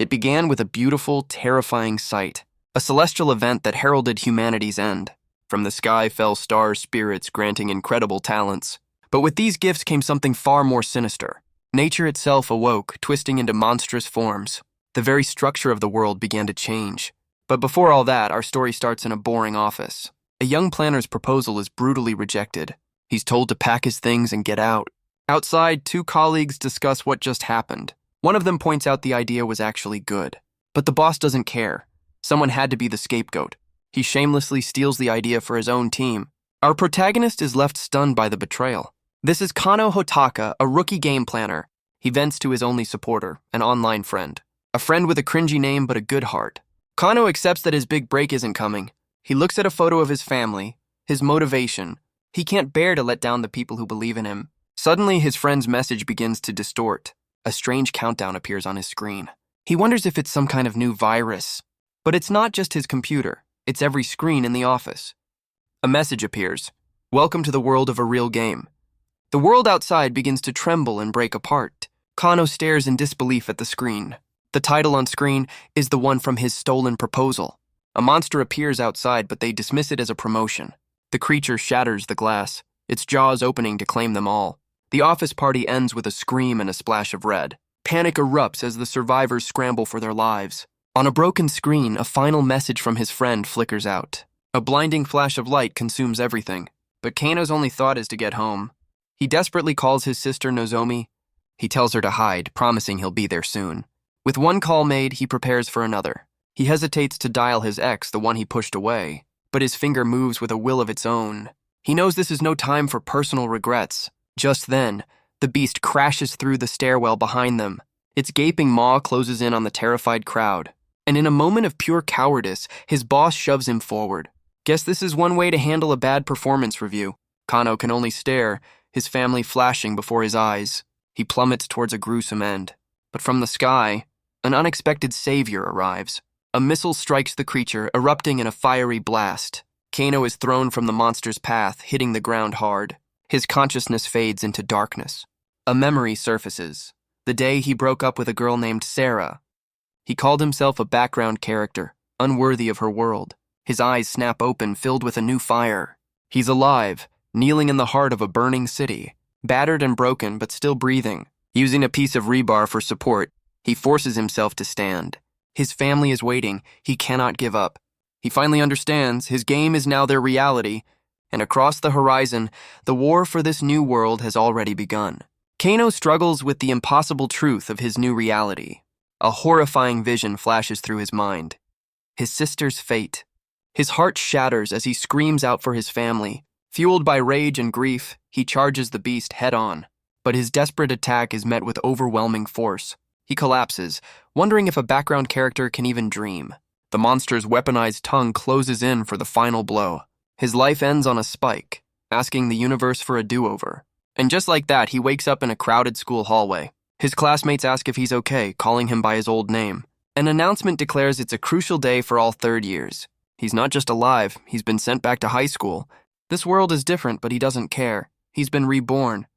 It began with a beautiful, terrifying sight, a celestial event that heralded humanity's end. From the sky fell star spirits granting incredible talents. But with these gifts came something far more sinister. Nature itself awoke, twisting into monstrous forms. The very structure of the world began to change. But before all that, our story starts in a boring office. A young planner's proposal is brutally rejected. He's told to pack his things and get out. Outside, two colleagues discuss what just happened. One of them points out the idea was actually good. But the boss doesn't care. Someone had to be the scapegoat. He shamelessly steals the idea for his own team. Our protagonist is left stunned by the betrayal. This is Kano Hotaka, a rookie game planner. He vents to his only supporter, an online friend. A friend with a cringy name but a good heart. Kano accepts that his big break isn't coming. He looks at a photo of his family, his motivation. He can't bear to let down the people who believe in him. Suddenly, his friend's message begins to distort. A strange countdown appears on his screen. He wonders if it's some kind of new virus. But it's not just his computer. It's every screen in the office. A message appears. Welcome to the world of a real game. The world outside begins to tremble and break apart. Kano stares in disbelief at the screen. The title on screen is the one from his stolen proposal. A monster appears outside, but they dismiss it as a promotion. The creature shatters the glass, its jaws opening to claim them all. The office party ends with a scream and a splash of red. Panic erupts as the survivors scramble for their lives. On a broken screen, a final message from his friend flickers out. A blinding flash of light consumes everything, but Kano's only thought is to get home. He desperately calls his sister Nozomi. He tells her to hide, promising he'll be there soon. With one call made, he prepares for another. He hesitates to dial his ex, the one he pushed away, but his finger moves with a will of its own. He knows this is no time for personal regrets. Just then, the beast crashes through the stairwell behind them. Its gaping maw closes in on the terrified crowd. And in a moment of pure cowardice, his boss shoves him forward. Guess this is one way to handle a bad performance review. Kano can only stare, his family flashing before his eyes. He plummets towards a gruesome end. But from the sky, an unexpected savior arrives. A missile strikes the creature, erupting in a fiery blast. Kano is thrown from the monster's path, hitting the ground hard. His consciousness fades into darkness. A memory surfaces. The day he broke up with a girl named Sarah. He called himself a background character, unworthy of her world. His eyes snap open, filled with a new fire. He's alive, kneeling in the heart of a burning city. Battered and broken, but still breathing. Using a piece of rebar for support, he forces himself to stand. His family is waiting. He cannot give up. He finally understands his game is now their reality, and across the horizon, the war for this new world has already begun. Kano struggles with the impossible truth of his new reality. A horrifying vision flashes through his mind. His sister's fate. His heart shatters as he screams out for his family. Fueled by rage and grief, he charges the beast head-on. But his desperate attack is met with overwhelming force. He collapses, wondering if a background character can even dream. The monster's weaponized tongue closes in for the final blow. His life ends on a spike, asking the universe for a do-over. And just like that, he wakes up in a crowded school hallway. His classmates ask if he's okay, calling him by his old name. An announcement declares it's a crucial day for all third years. He's not just alive, he's been sent back to high school. This world is different, but he doesn't care. He's been reborn.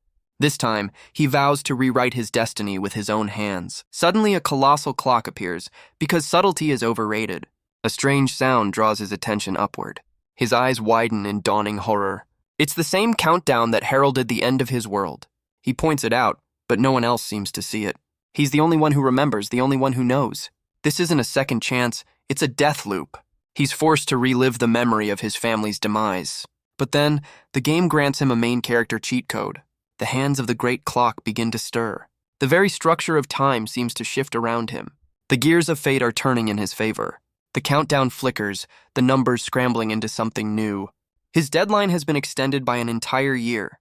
This time, he vows to rewrite his destiny with his own hands. Suddenly, a colossal clock appears, because subtlety is overrated. A strange sound draws his attention upward. His eyes widen in dawning horror. It's the same countdown that heralded the end of his world. He points it out, but no one else seems to see it. He's the only one who remembers, the only one who knows. This isn't a second chance, it's a death loop. He's forced to relive the memory of his family's demise. But then, the game grants him a main character cheat code. The hands of the great clock begin to stir. The very structure of time seems to shift around him. The gears of fate are turning in his favor. The countdown flickers, the numbers scrambling into something new. His deadline has been extended by an entire year.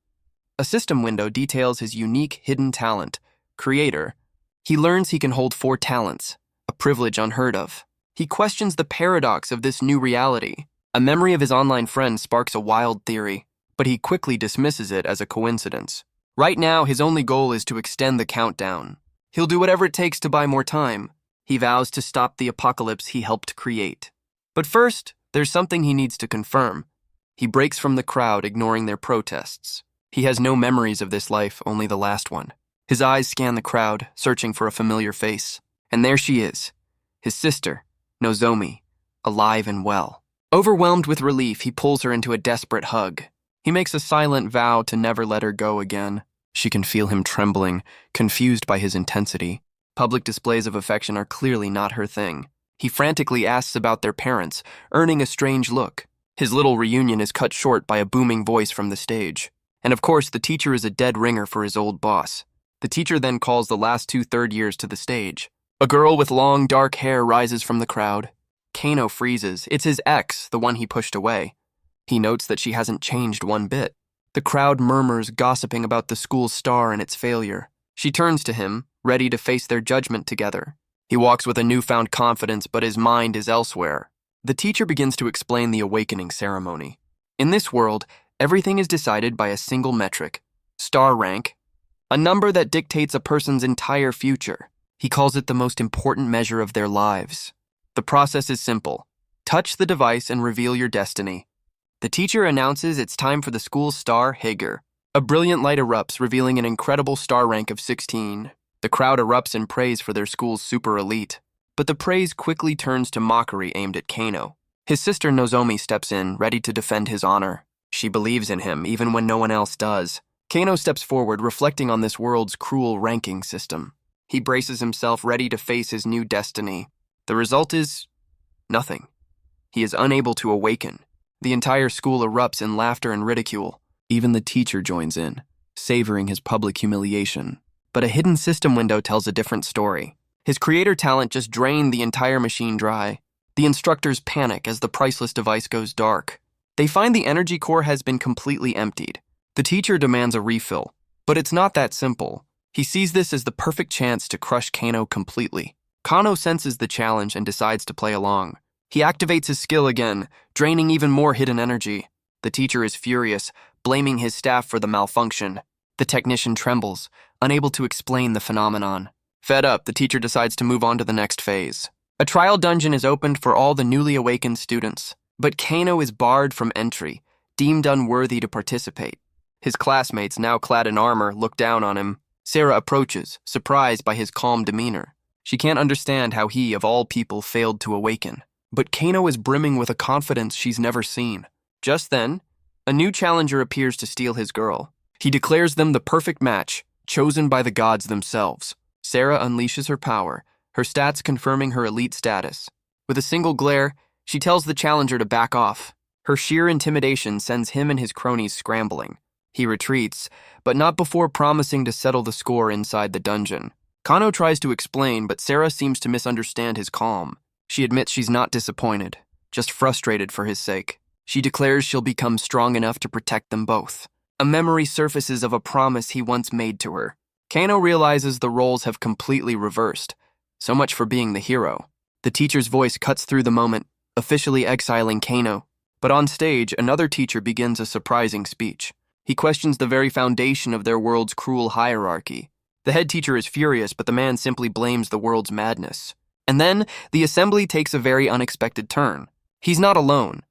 A system window details his unique hidden talent, Creator. He learns he can hold 4 talents, a privilege unheard of. He questions the paradox of this new reality. A memory of his online friend sparks a wild theory, but he quickly dismisses it as a coincidence. Right now, his only goal is to extend the countdown. He'll do whatever it takes to buy more time. He vows to stop the apocalypse he helped create. But first, there's something he needs to confirm. He breaks from the crowd, ignoring their protests. He has no memories of this life, only the last one. His eyes scan the crowd, searching for a familiar face. And there she is, his sister, Nozomi, alive and well. Overwhelmed with relief, he pulls her into a desperate hug. He makes a silent vow to never let her go again. She can feel him trembling, confused by his intensity. Public displays of affection are clearly not her thing. He frantically asks about their parents, earning a strange look. His little reunion is cut short by a booming voice from the stage. And of course, the teacher is a dead ringer for his old boss. The teacher then calls the last two third years to the stage. A girl with long, dark hair rises from the crowd. Kano freezes. It's his ex, the one he pushed away. He notes that she hasn't changed one bit. The crowd murmurs, gossiping about the school's star and its failure. She turns to him, ready to face their judgment together. He walks with a newfound confidence, but his mind is elsewhere. The teacher begins to explain the awakening ceremony. In this world, everything is decided by a single metric, star rank, a number that dictates a person's entire future. He calls it the most important measure of their lives. The process is simple. Touch the device and reveal your destiny. The teacher announces it's time for the school's star, Hager. A brilliant light erupts, revealing an incredible star rank of 16. The crowd erupts in praise for their school's super elite. But the praise quickly turns to mockery aimed at Kano. His sister Nozomi steps in, ready to defend his honor. She believes in him, even when no one else does. Kano steps forward, reflecting on this world's cruel ranking system. He braces himself, ready to face his new destiny. The result is nothing. He is unable to awaken. The entire school erupts in laughter and ridicule. Even the teacher joins in, savoring his public humiliation. But a hidden system window tells a different story. His creator talent just drained the entire machine dry. The instructors panic as the priceless device goes dark. They find the energy core has been completely emptied. The teacher demands a refill, but it's not that simple. He sees this as the perfect chance to crush Kano completely. Kano senses the challenge and decides to play along. He activates his skill again, draining even more hidden energy. The teacher is furious, blaming his staff for the malfunction. The technician trembles, unable to explain the phenomenon. Fed up, the teacher decides to move on to the next phase. A trial dungeon is opened for all the newly awakened students, but Kano is barred from entry, deemed unworthy to participate. His classmates, now clad in armor, look down on him. Sarah approaches, surprised by his calm demeanor. She can't understand how he, of all people, failed to awaken. But Kano is brimming with a confidence she's never seen. Just then, a new challenger appears to steal his girl. He declares them the perfect match, chosen by the gods themselves. Sarah unleashes her power, her stats confirming her elite status. With a single glare, she tells the challenger to back off. Her sheer intimidation sends him and his cronies scrambling. He retreats, but not before promising to settle the score inside the dungeon. Kano tries to explain, but Sarah seems to misunderstand his calm. She admits she's not disappointed, just frustrated for his sake. She declares she'll become strong enough to protect them both. A memory surfaces of a promise he once made to her. Kano realizes the roles have completely reversed. So much for being the hero. The teacher's voice cuts through the moment, officially exiling Kano. But on stage, another teacher begins a surprising speech. He questions the very foundation of their world's cruel hierarchy. The head teacher is furious, but the man simply blames the world's madness. And then, the assembly takes a very unexpected turn. He's not alone.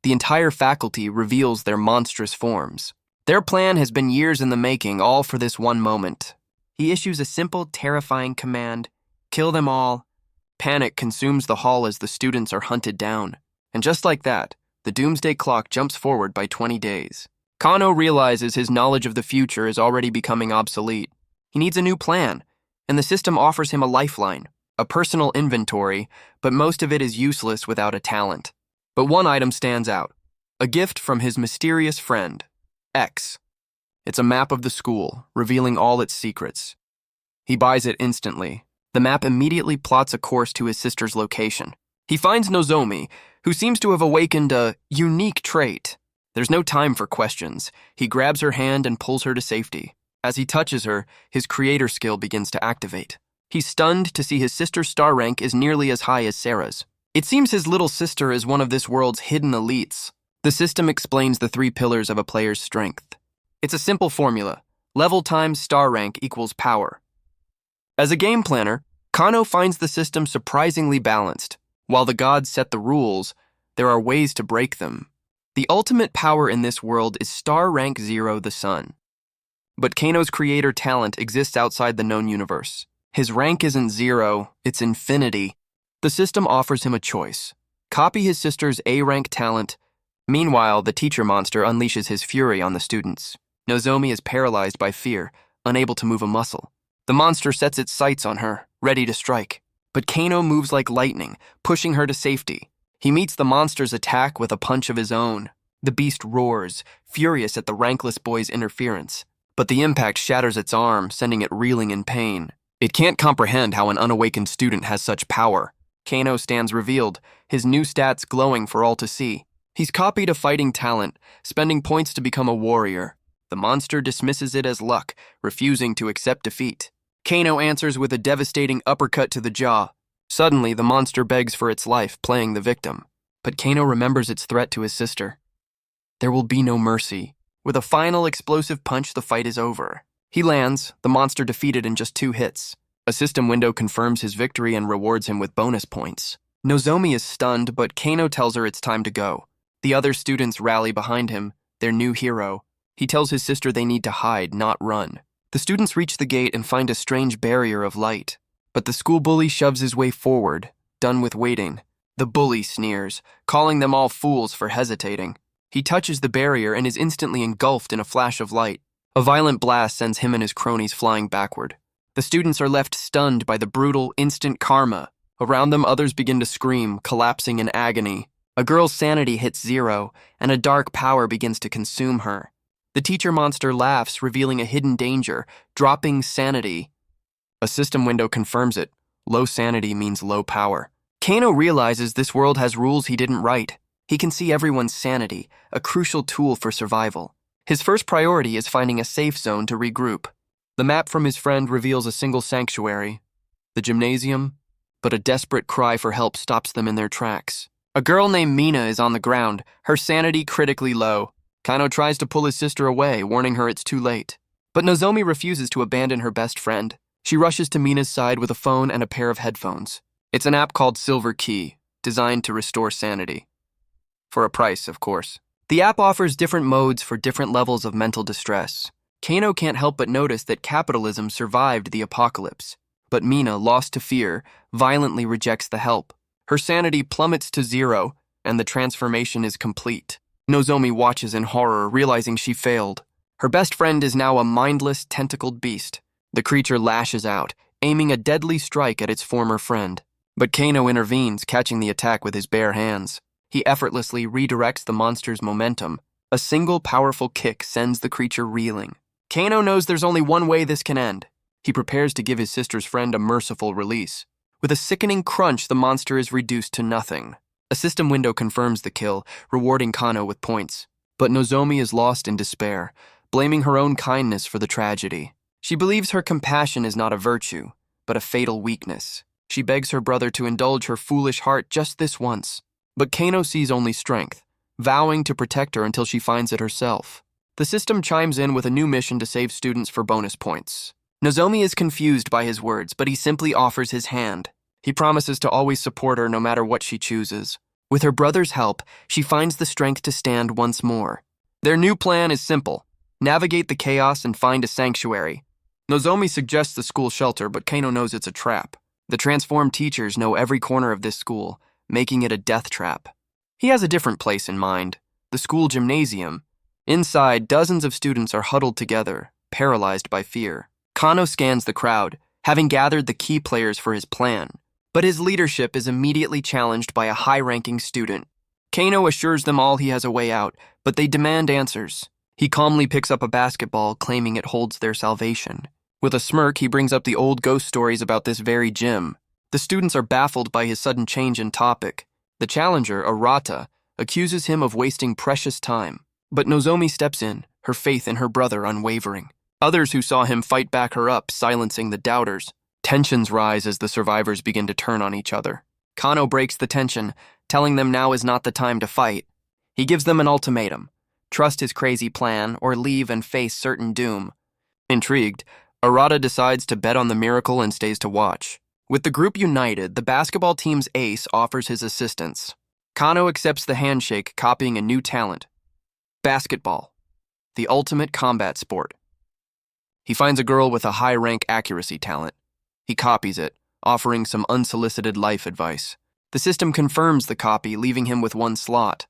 The entire faculty reveals their monstrous forms. Their plan has been years in the making, all for this one moment. He issues a simple, terrifying command: kill them all. Panic consumes the hall as the students are hunted down. And just like that, the doomsday clock jumps forward by 20 days. Kano realizes his knowledge of the future is already becoming obsolete. He needs a new plan, and the system offers him a lifeline, a personal inventory, but most of it is useless without a talent. But one item stands out: a gift from his mysterious friend, X. It's a map of the school, revealing all its secrets. He buys it instantly. The map immediately plots a course to his sister's location. He finds Nozomi, who seems to have awakened a unique trait. There's no time for questions. He grabs her hand and pulls her to safety. As he touches her, his creator skill begins to activate. He's stunned to see his sister's star rank is nearly as high as Sarah's. It seems his little sister is one of this world's hidden elites. The system explains the 3 pillars of a player's strength. It's a simple formula: level times star rank equals power. As a game planner, Kano finds the system surprisingly balanced. While the gods set the rules, there are ways to break them. The ultimate power in this world is star rank 0, the sun. But Kano's creator talent exists outside the known universe. His rank isn't 0, it's infinity. The system offers him a choice. Copy his sister's A-rank talent. Meanwhile, the teacher monster unleashes his fury on the students. Nozomi is paralyzed by fear, unable to move a muscle. The monster sets its sights on her, ready to strike. But Kano moves like lightning, pushing her to safety. He meets the monster's attack with a punch of his own. The beast roars, furious at the rankless boy's interference. But the impact shatters its arm, sending it reeling in pain. It can't comprehend how an unawakened student has such power. Kano stands revealed, his new stats glowing for all to see. He's copied a fighting talent, spending points to become a warrior. The monster dismisses it as luck, refusing to accept defeat. Kano answers with a devastating uppercut to the jaw. Suddenly, the monster begs for its life, playing the victim. But Kano remembers its threat to his sister. There will be no mercy. With a final explosive punch, the fight is over. He lands, the monster defeated in just 2 hits. A system window confirms his victory and rewards him with bonus points. Nozomi is stunned, but Kano tells her it's time to go. The other students rally behind him, their new hero. He tells his sister they need to hide, not run. The students reach the gate and find a strange barrier of light. But the school bully shoves his way forward, done with waiting. The bully sneers, calling them all fools for hesitating. He touches the barrier and is instantly engulfed in a flash of light. A violent blast sends him and his cronies flying backward. The students are left stunned by the brutal, instant karma. Around them, others begin to scream, collapsing in agony. A girl's sanity hits 0, and a dark power begins to consume her. The teacher monster laughs, revealing a hidden danger, dropping sanity. A system window confirms it. Low sanity means low power. Kano realizes this world has rules he didn't write. He can see everyone's sanity, a crucial tool for survival. His first priority is finding a safe zone to regroup. The map from his friend reveals a single sanctuary, the gymnasium, but a desperate cry for help stops them in their tracks. A girl named Mina is on the ground, her sanity critically low. Kano tries to pull his sister away, warning her it's too late. But Nozomi refuses to abandon her best friend. She rushes to Mina's side with a phone and a pair of headphones. It's an app called Silver Key, designed to restore sanity. For a price, of course. The app offers different modes for different levels of mental distress. Kano can't help but notice that capitalism survived the apocalypse. But Mina, lost to fear, violently rejects the help. Her sanity plummets to 0, and the transformation is complete. Nozomi watches in horror, realizing she failed. Her best friend is now a mindless, tentacled beast. The creature lashes out, aiming a deadly strike at its former friend. But Kano intervenes, catching the attack with his bare hands. He effortlessly redirects the monster's momentum. A single powerful kick sends the creature reeling. Kano knows there's only one way this can end. He prepares to give his sister's friend a merciful release. With a sickening crunch, the monster is reduced to nothing. A system window confirms the kill, rewarding Kano with points. But Nozomi is lost in despair, blaming her own kindness for the tragedy. She believes her compassion is not a virtue, but a fatal weakness. She begs her brother to indulge her foolish heart just this once. But Kano sees only strength, vowing to protect her until she finds it herself. The system chimes in with a new mission to save students for bonus points. Nozomi is confused by his words, but he simply offers his hand. He promises to always support her no matter what she chooses. With her brother's help, she finds the strength to stand once more. Their new plan is simple: navigate the chaos and find a sanctuary. Nozomi suggests the school shelter, but Kano knows it's a trap. The transformed teachers know every corner of this school, making it a death trap. He has a different place in mind: the school gymnasium. Inside, dozens of students are huddled together, paralyzed by fear. Kano scans the crowd, having gathered the key players for his plan. But his leadership is immediately challenged by a high-ranking student. Kano assures them all he has a way out, but they demand answers. He calmly picks up a basketball, claiming it holds their salvation. With a smirk, he brings up the old ghost stories about this very gym. The students are baffled by his sudden change in topic. The challenger, Arata, accuses him of wasting precious time. But Nozomi steps in, her faith in her brother unwavering. Others who saw him fight back her up, silencing the doubters. Tensions rise as the survivors begin to turn on each other. Kano breaks the tension, telling them now is not the time to fight. He gives them an ultimatum: trust his crazy plan or leave and face certain doom. Intrigued, Arata decides to bet on the miracle and stays to watch. With the group united, the basketball team's ace offers his assistance. Kano accepts the handshake, copying a new talent: basketball, the ultimate combat sport. He finds a girl with a high-rank accuracy talent. He copies it, offering some unsolicited life advice. The system confirms the copy, leaving him with one slot.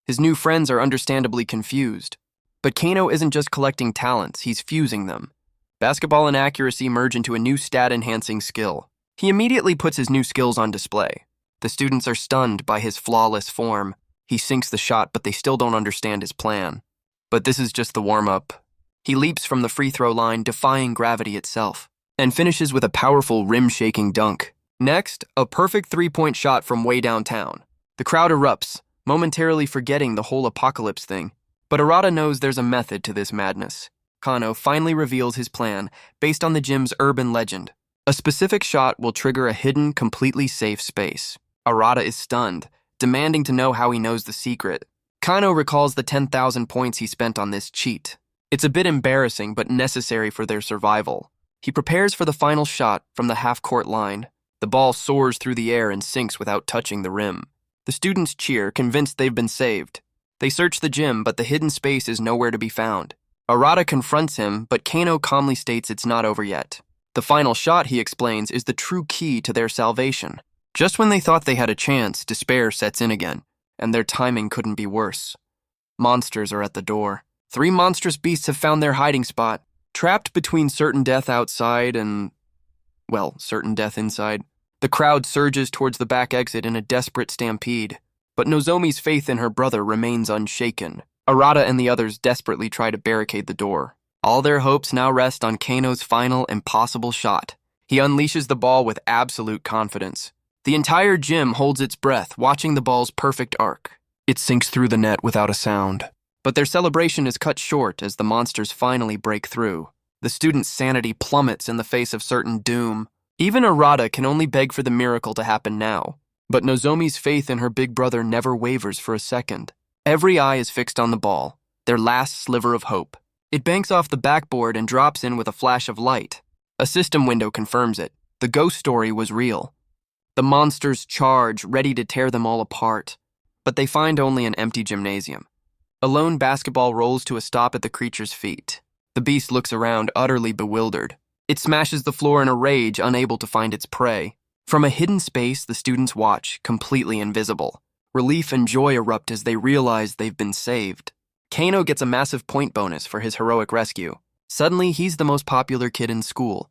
His new friends are understandably confused. But Kano isn't just collecting talents, he's fusing them. Basketball and accuracy merge into a new stat-enhancing skill. He immediately puts his new skills on display. The students are stunned by his flawless form. He sinks the shot, but they still don't understand his plan. But this is just the warm-up. He leaps from the free throw line, defying gravity itself, and finishes with a powerful rim-shaking dunk. Next, a perfect three-point shot from way downtown. The crowd erupts, momentarily forgetting the whole apocalypse thing. But Arata knows there's a method to this madness. Kano finally reveals his plan based on the gym's urban legend. A specific shot will trigger a hidden, completely safe space. Arata is stunned, demanding to know how he knows the secret. Kano recalls the 10,000 points he spent on this cheat. It's a bit embarrassing, but necessary for their survival. He prepares for the final shot from the half-court line. The ball soars through the air and sinks without touching the rim. The students cheer, convinced they've been saved. They search the gym, but the hidden space is nowhere to be found. Arata confronts him, but Kano calmly states it's not over yet. The final shot, he explains, is the true key to their salvation. Just when they thought they had a chance, despair sets in again, and their timing couldn't be worse. Monsters are at the door. 3 monstrous beasts have found their hiding spot, trapped between certain death outside and, well, certain death inside. The crowd surges towards the back exit in a desperate stampede, but Nozomi's faith in her brother remains unshaken. Arata and the others desperately try to barricade the door. All their hopes now rest on Kano's final, impossible shot. He unleashes the ball with absolute confidence. The entire gym holds its breath, watching the ball's perfect arc. It sinks through the net without a sound. But their celebration is cut short as the monsters finally break through. The students' sanity plummets in the face of certain doom. Even Arata can only beg for the miracle to happen now. But Nozomi's faith in her big brother never wavers for a second. Every eye is fixed on the ball, their last sliver of hope. It banks off the backboard and drops in with a flash of light. A system window confirms it. The ghost story was real. The monsters charge, ready to tear them all apart. But they find only an empty gymnasium. A lone basketball rolls to a stop at the creature's feet. The beast looks around, utterly bewildered. It smashes the floor in a rage, unable to find its prey. From a hidden space, the students watch, completely invisible. Relief and joy erupt as they realize they've been saved. Kano gets a massive point bonus for his heroic rescue. Suddenly, he's the most popular kid in school.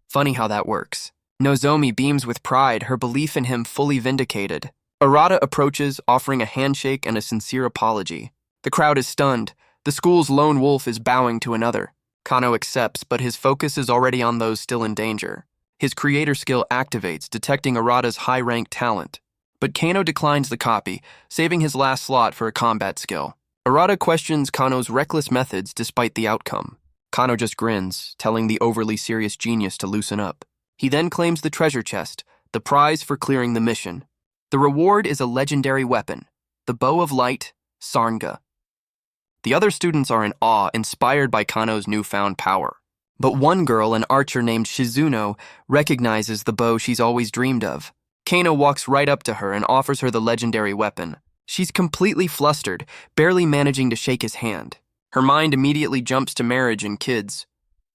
Funny how that works. Nozomi beams with pride, her belief in him fully vindicated. Arata approaches, offering a handshake and a sincere apology. The crowd is stunned. The school's lone wolf is bowing to another. Kano accepts, but his focus is already on those still in danger. His creator skill activates, detecting Arata's high-ranked talent. But Kano declines the copy, saving his last slot for a combat skill. Arata questions Kano's reckless methods despite the outcome. Kano just grins, telling the overly serious genius to loosen up. He then claims the treasure chest, the prize for clearing the mission. The reward is a legendary weapon, the Bow of Light, Sarnga. The other students are in awe, inspired by Kano's newfound power. But one girl, an archer named Shizuno, recognizes the bow she's always dreamed of. Kano walks right up to her and offers her the legendary weapon. She's completely flustered, barely managing to shake his hand. Her mind immediately jumps to marriage and kids.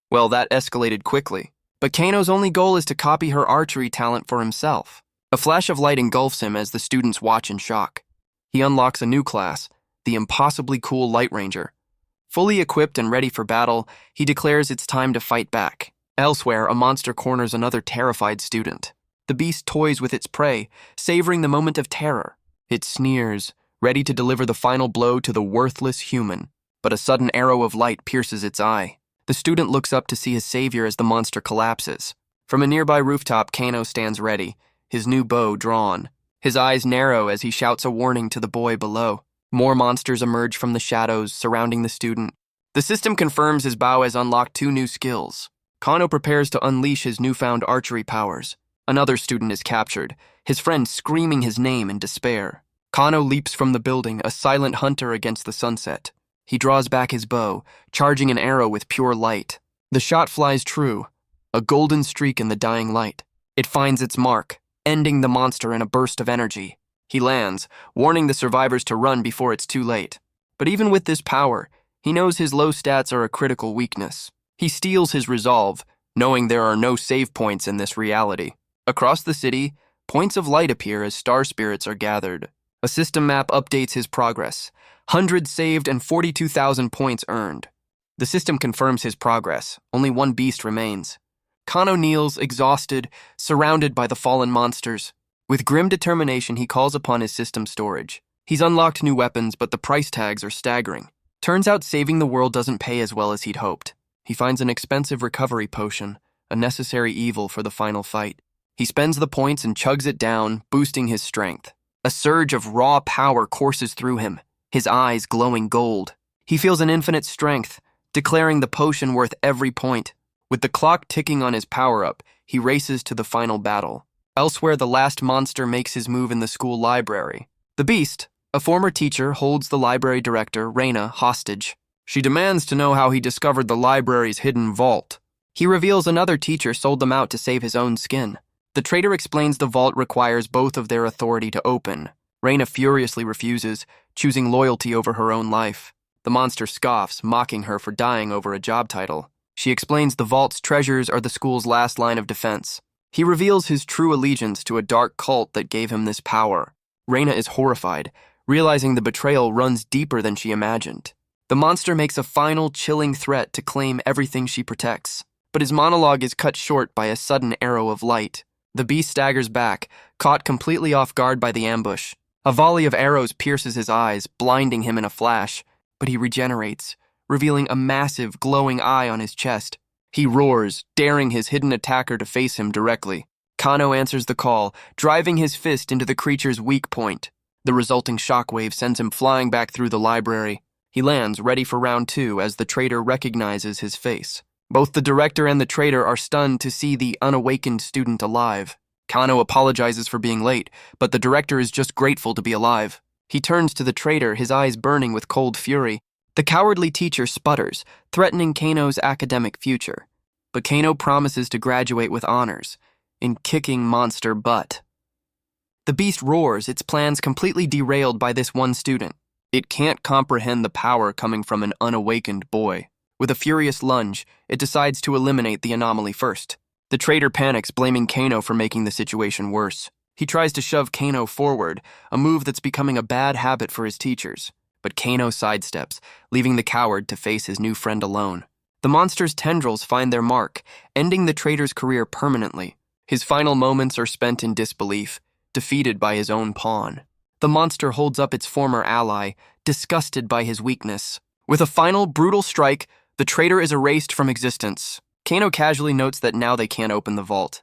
Well, that escalated quickly. But Kano's only goal is to copy her archery talent for himself. A flash of light engulfs him as the students watch in shock. He unlocks a new class, the impossibly cool Light Ranger. Fully equipped and ready for battle, he declares it's time to fight back. Elsewhere, a monster corners another terrified student. The beast toys with its prey, savoring the moment of terror. It sneers, ready to deliver the final blow to the worthless human. But a sudden arrow of light pierces its eye. The student looks up to see his savior as the monster collapses. From a nearby rooftop, Kano stands ready, his new bow drawn. His eyes narrow as he shouts a warning to the boy below. More monsters emerge from the shadows, surrounding the student. The system confirms his bow has unlocked 2 new skills. Kano prepares to unleash his newfound archery powers. Another student is captured, his friend screaming his name in despair. Kano leaps from the building, a silent hunter against the sunset. He draws back his bow, charging an arrow with pure light. The shot flies true, a golden streak in the dying light. It finds its mark, ending the monster in a burst of energy. He lands, warning the survivors to run before it's too late. But even with this power, he knows his low stats are a critical weakness. He steels his resolve, knowing there are no save points in this reality. Across the city, points of light appear as star spirits are gathered. A system map updates his progress. 100 saved and 42,000 points earned. The system confirms his progress. Only one beast remains. Kano kneels, exhausted, surrounded by the fallen monsters. With grim determination, he calls upon his system storage. He's unlocked new weapons, but the price tags are staggering. Turns out saving the world doesn't pay as well as he'd hoped. He finds an expensive recovery potion, a necessary evil for the final fight. He spends the points and chugs it down, boosting his strength. A surge of raw power courses through him, his eyes glowing gold. He feels an infinite strength, declaring the potion worth every point. With the clock ticking on his power-up, he races to the final battle. Elsewhere, the last monster makes his move in the school library. The Beast, a former teacher, holds the library director, Reina, hostage. She demands to know how he discovered the library's hidden vault. He reveals another teacher sold them out to save his own skin. The traitor explains the vault requires both of their authority to open. Reina furiously refuses, choosing loyalty over her own life. The monster scoffs, mocking her for dying over a job title. She explains the vault's treasures are the school's last line of defense. He reveals his true allegiance to a dark cult that gave him this power. Reina is horrified, realizing the betrayal runs deeper than she imagined. The monster makes a final, chilling threat to claim everything she protects. But his monologue is cut short by a sudden arrow of light. The beast staggers back, caught completely off guard by the ambush. A volley of arrows pierces his eyes, blinding him in a flash. But he regenerates, revealing a massive, glowing eye on his chest. He roars, daring his hidden attacker to face him directly. Kano answers the call, driving his fist into the creature's weak point. The resulting shockwave sends him flying back through the library. He lands, ready for round 2, as the traitor recognizes his face. Both the director and the traitor are stunned to see the unawakened student alive. Kano apologizes for being late, but the director is just grateful to be alive. He turns to the traitor, his eyes burning with cold fury. The cowardly teacher sputters, threatening Kano's academic future. But Kano promises to graduate with honors, in kicking monster butt. The beast roars, its plans completely derailed by this one student. It can't comprehend the power coming from an unawakened boy. With a furious lunge, it decides to eliminate the anomaly first. The traitor panics, blaming Kano for making the situation worse. He tries to shove Kano forward, a move that's becoming a bad habit for his teachers. But Kano sidesteps, leaving the coward to face his new friend alone. The monster's tendrils find their mark, ending the traitor's career permanently. His final moments are spent in disbelief, defeated by his own pawn. The monster holds up its former ally, disgusted by his weakness. With a final, brutal strike, the traitor is erased from existence. Kano casually notes that now they can't open the vault.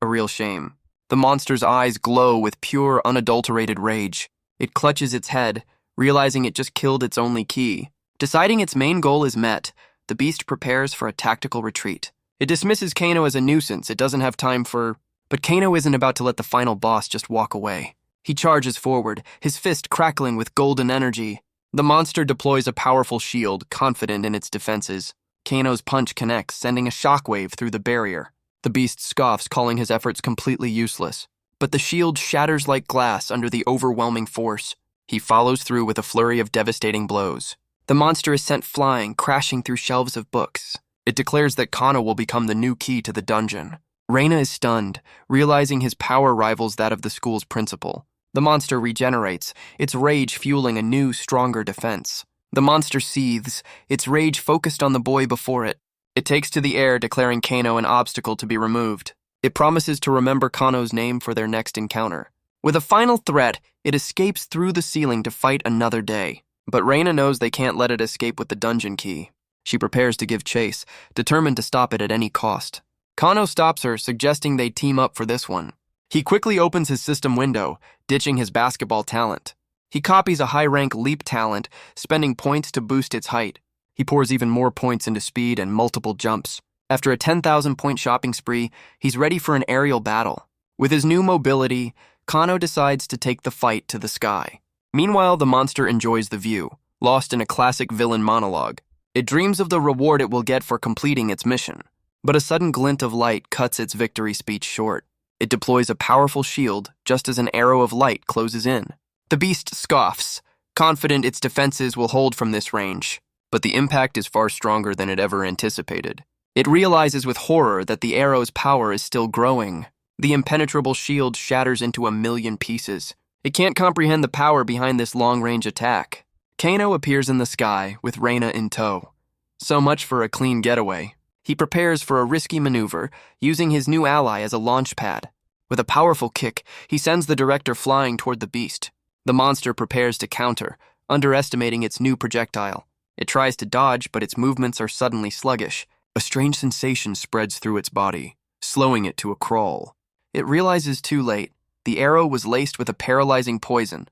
A real shame. The monster's eyes glow with pure, unadulterated rage. It clutches its head, realizing it just killed its only key. Deciding its main goal is met, the beast prepares for a tactical retreat. It dismisses Kano as a nuisance. It doesn't have time for... But Kano isn't about to let the final boss just walk away. He charges forward, his fist crackling with golden energy. The monster deploys a powerful shield, confident in its defenses. Kano's punch connects, sending a shockwave through the barrier. The beast scoffs, calling his efforts completely useless. But the shield shatters like glass under the overwhelming force. He follows through with a flurry of devastating blows. The monster is sent flying, crashing through shelves of books. It declares that Kano will become the new key to the dungeon. Reina is stunned, realizing his power rivals that of the school's principal. The monster regenerates, its rage fueling a new, stronger defense. The monster seethes, its rage focused on the boy before it. It takes to the air, declaring Kano an obstacle to be removed. It promises to remember Kano's name for their next encounter. With a final threat, it escapes through the ceiling to fight another day. But Reina knows they can't let it escape with the dungeon key. She prepares to give chase, determined to stop it at any cost. Kano stops her, suggesting they team up for this one. He quickly opens his system window, ditching his basketball talent. He copies a high-rank leap talent, spending points to boost its height. He pours even more points into speed and multiple jumps. After a 10,000-point shopping spree, he's ready for an aerial battle. With his new mobility, Kano decides to take the fight to the sky. Meanwhile, the monster enjoys the view, lost in a classic villain monologue. It dreams of the reward it will get for completing its mission. But a sudden glint of light cuts its victory speech short. It deploys a powerful shield just as an arrow of light closes in. The beast scoffs, confident its defenses will hold from this range. But the impact is far stronger than it ever anticipated. It realizes with horror that the arrow's power is still growing. The impenetrable shield shatters into 1,000,000 pieces. It can't comprehend the power behind this long-range attack. Kano appears in the sky with Reina in tow. So much for a clean getaway. He prepares for a risky maneuver, using his new ally as a launch pad. With a powerful kick, he sends the director flying toward the beast. The monster prepares to counter, underestimating its new projectile. It tries to dodge, but its movements are suddenly sluggish. A strange sensation spreads through its body, slowing it to a crawl. It realizes too late. The arrow was laced with a paralyzing poison.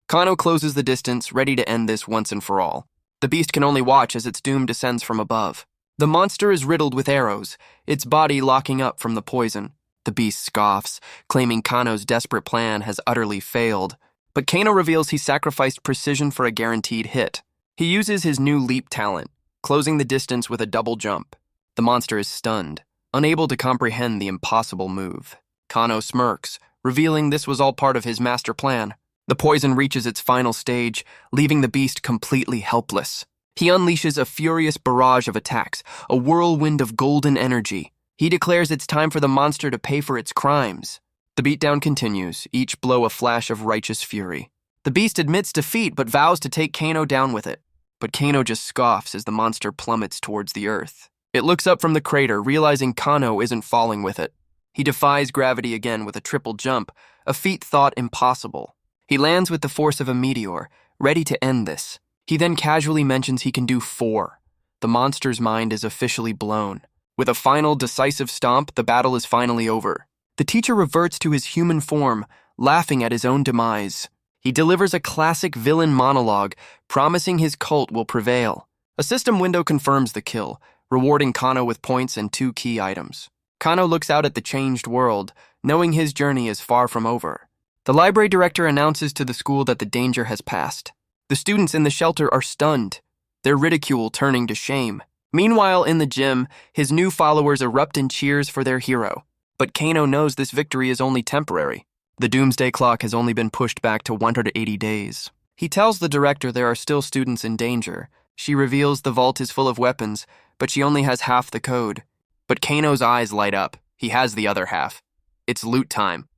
Kano closes the distance, ready to end this once and for all. The beast can only watch as its doom descends from above. The monster is riddled with arrows, its body locking up from the poison. The beast scoffs, claiming Kano's desperate plan has utterly failed. But Kano reveals he sacrificed precision for a guaranteed hit. He uses his new leap talent, closing the distance with a double jump. The monster is stunned, unable to comprehend the impossible move. Kano smirks, revealing this was all part of his master plan. The poison reaches its final stage, leaving the beast completely helpless. He unleashes a furious barrage of attacks, a whirlwind of golden energy. He declares it's time for the monster to pay for its crimes. The beatdown continues, each blow a flash of righteous fury. The beast admits defeat but vows to take Kano down with it. But Kano just scoffs as the monster plummets towards the earth. It looks up from the crater, realizing Kano isn't falling with it. He defies gravity again with a triple jump, a feat thought impossible. He lands with the force of a meteor, ready to end this. He then casually mentions he can do 4. The monster's mind is officially blown. With a final, decisive stomp, the battle is finally over. The teacher reverts to his human form, laughing at his own demise. He delivers a classic villain monologue, promising his cult will prevail. A system window confirms the kill, rewarding Kano with points and 2 key items. Kano looks out at the changed world, knowing his journey is far from over. The library director announces to the school that the danger has passed. The students in the shelter are stunned, their ridicule turning to shame. Meanwhile, in the gym, his new followers erupt in cheers for their hero. But Kano knows this victory is only temporary. The doomsday clock has only been pushed back to 180 days. He tells the director there are still students in danger. She reveals the vault is full of weapons, but she only has half the code. But Kano's eyes light up. He has the other half. It's loot time.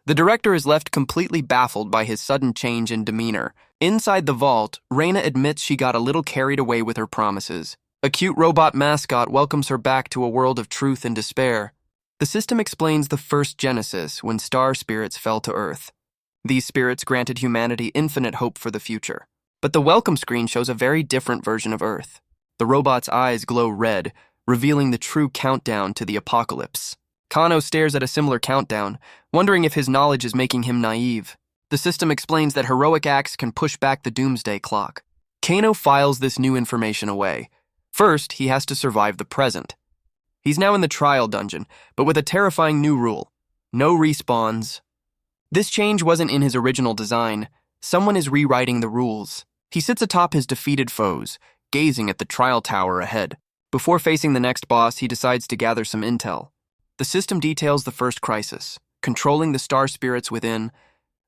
The director is left completely baffled by his sudden change in demeanor. Inside the vault, Reina admits she got a little carried away with her promises. A cute robot mascot welcomes her back to a world of truth and despair. The system explains the first Genesis, when star spirits fell to Earth. These spirits granted humanity infinite hope for the future. But the welcome screen shows a very different version of Earth. The robot's eyes glow red, revealing the true countdown to the apocalypse. Kano stares at a similar countdown, wondering if his knowledge is making him naive. The system explains that heroic acts can push back the doomsday clock. Kano files this new information away. First, he has to survive the present. He's now in the trial dungeon, but with a terrifying new rule. No respawns. This change wasn't in his original design. Someone is rewriting the rules. He sits atop his defeated foes, gazing at the trial tower ahead. Before facing the next boss, he decides to gather some intel. The system details the first crisis, controlling the star spirits within.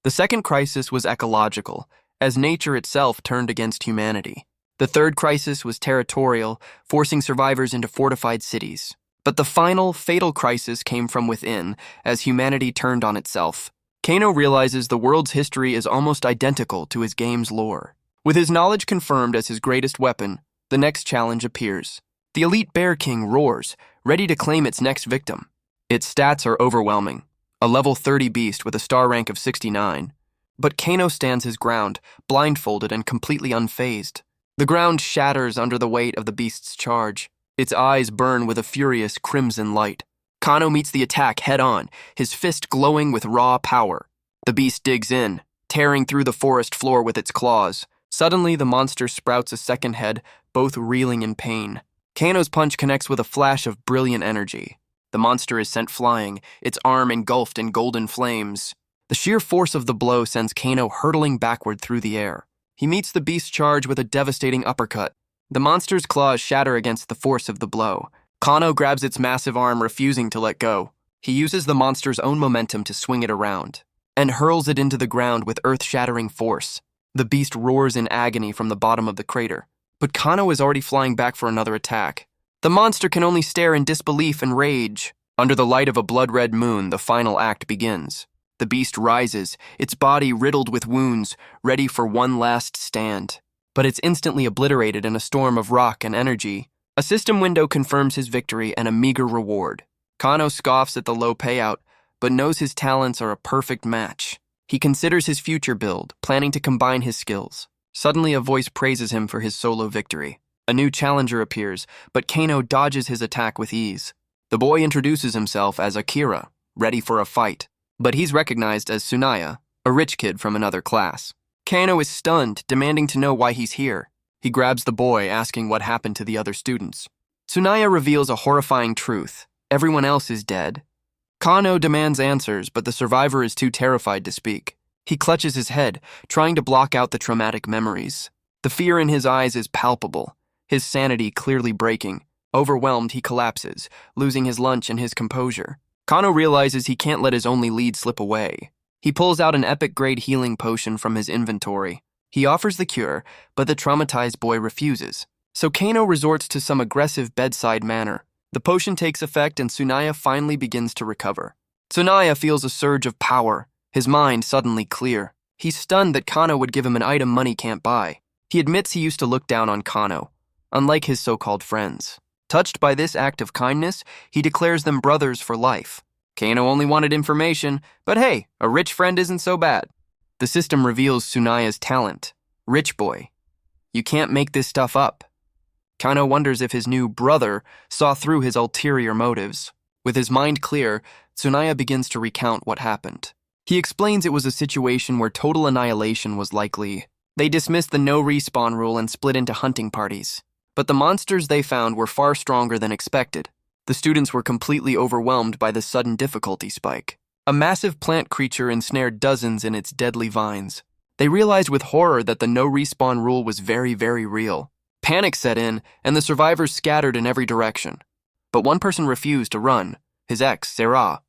The second crisis was ecological, as nature itself turned against humanity. The third crisis was territorial, forcing survivors into fortified cities. But the final, fatal crisis came from within, as humanity turned on itself. Kano realizes the world's history is almost identical to his game's lore. With his knowledge confirmed as his greatest weapon, the next challenge appears. The elite Bear King roars, ready to claim its next victim. Its stats are overwhelming. A level 30 beast with a star rank of 69. But Kano stands his ground, blindfolded and completely unfazed. The ground shatters under the weight of the beast's charge. Its eyes burn with a furious crimson light. Kano meets the attack head-on, his fist glowing with raw power. The beast digs in, tearing through the forest floor with its claws. Suddenly, the monster sprouts a second head, both reeling in pain. Kano's punch connects with a flash of brilliant energy. The monster is sent flying, its arm engulfed in golden flames. The sheer force of the blow sends Kano hurtling backward through the air. He meets the beast's charge with a devastating uppercut. The monster's claws shatter against the force of the blow. Kano grabs its massive arm, refusing to let go. He uses the monster's own momentum to swing it around, and hurls it into the ground with earth-shattering force. The beast roars in agony from the bottom of the crater. But Kano is already flying back for another attack. The monster can only stare in disbelief and rage. Under the light of a blood-red moon, the final act begins. The beast rises, its body riddled with wounds, ready for one last stand. But it's instantly obliterated in a storm of rock and energy. A system window confirms his victory and a meager reward. Kano scoffs at the low payout, but knows his talents are a perfect match. He considers his future build, planning to combine his skills. Suddenly, a voice praises him for his solo victory. A new challenger appears, but Kano dodges his attack with ease. The boy introduces himself as Akira, ready for a fight, but he's recognized as Tsunaya, a rich kid from another class. Kano is stunned, demanding to know why he's here. He grabs the boy, asking what happened to the other students. Tsunaya reveals a horrifying truth. Everyone else is dead. Kano demands answers, but the survivor is too terrified to speak. He clutches his head, trying to block out the traumatic memories. The fear in his eyes is palpable, his sanity clearly breaking. Overwhelmed, he collapses, losing his lunch and his composure. Kano realizes he can't let his only lead slip away. He pulls out an epic-grade healing potion from his inventory. He offers the cure, but the traumatized boy refuses. So Kano resorts to some aggressive bedside manner. The potion takes effect and Tsunaya finally begins to recover. Tsunaya feels a surge of power, his mind suddenly clear. He's stunned that Kano would give him an item money can't buy. He admits he used to look down on Kano, unlike his so-called friends. Touched by this act of kindness, he declares them brothers for life. Kano only wanted information, but hey, a rich friend isn't so bad. The system reveals Tsunaya's talent. Rich boy. You can't make this stuff up. Kano wonders if his new brother saw through his ulterior motives. With his mind clear, Tsunaya begins to recount what happened. He explains it was a situation where total annihilation was likely. They dismissed the no respawn rule and split into hunting parties. But the monsters they found were far stronger than expected. The students were completely overwhelmed by the sudden difficulty spike. A massive plant creature ensnared dozens in its deadly vines. They realized with horror that the no respawn rule was very, very real. Panic set in, and the survivors scattered in every direction. But one person refused to run, his ex, Sarah.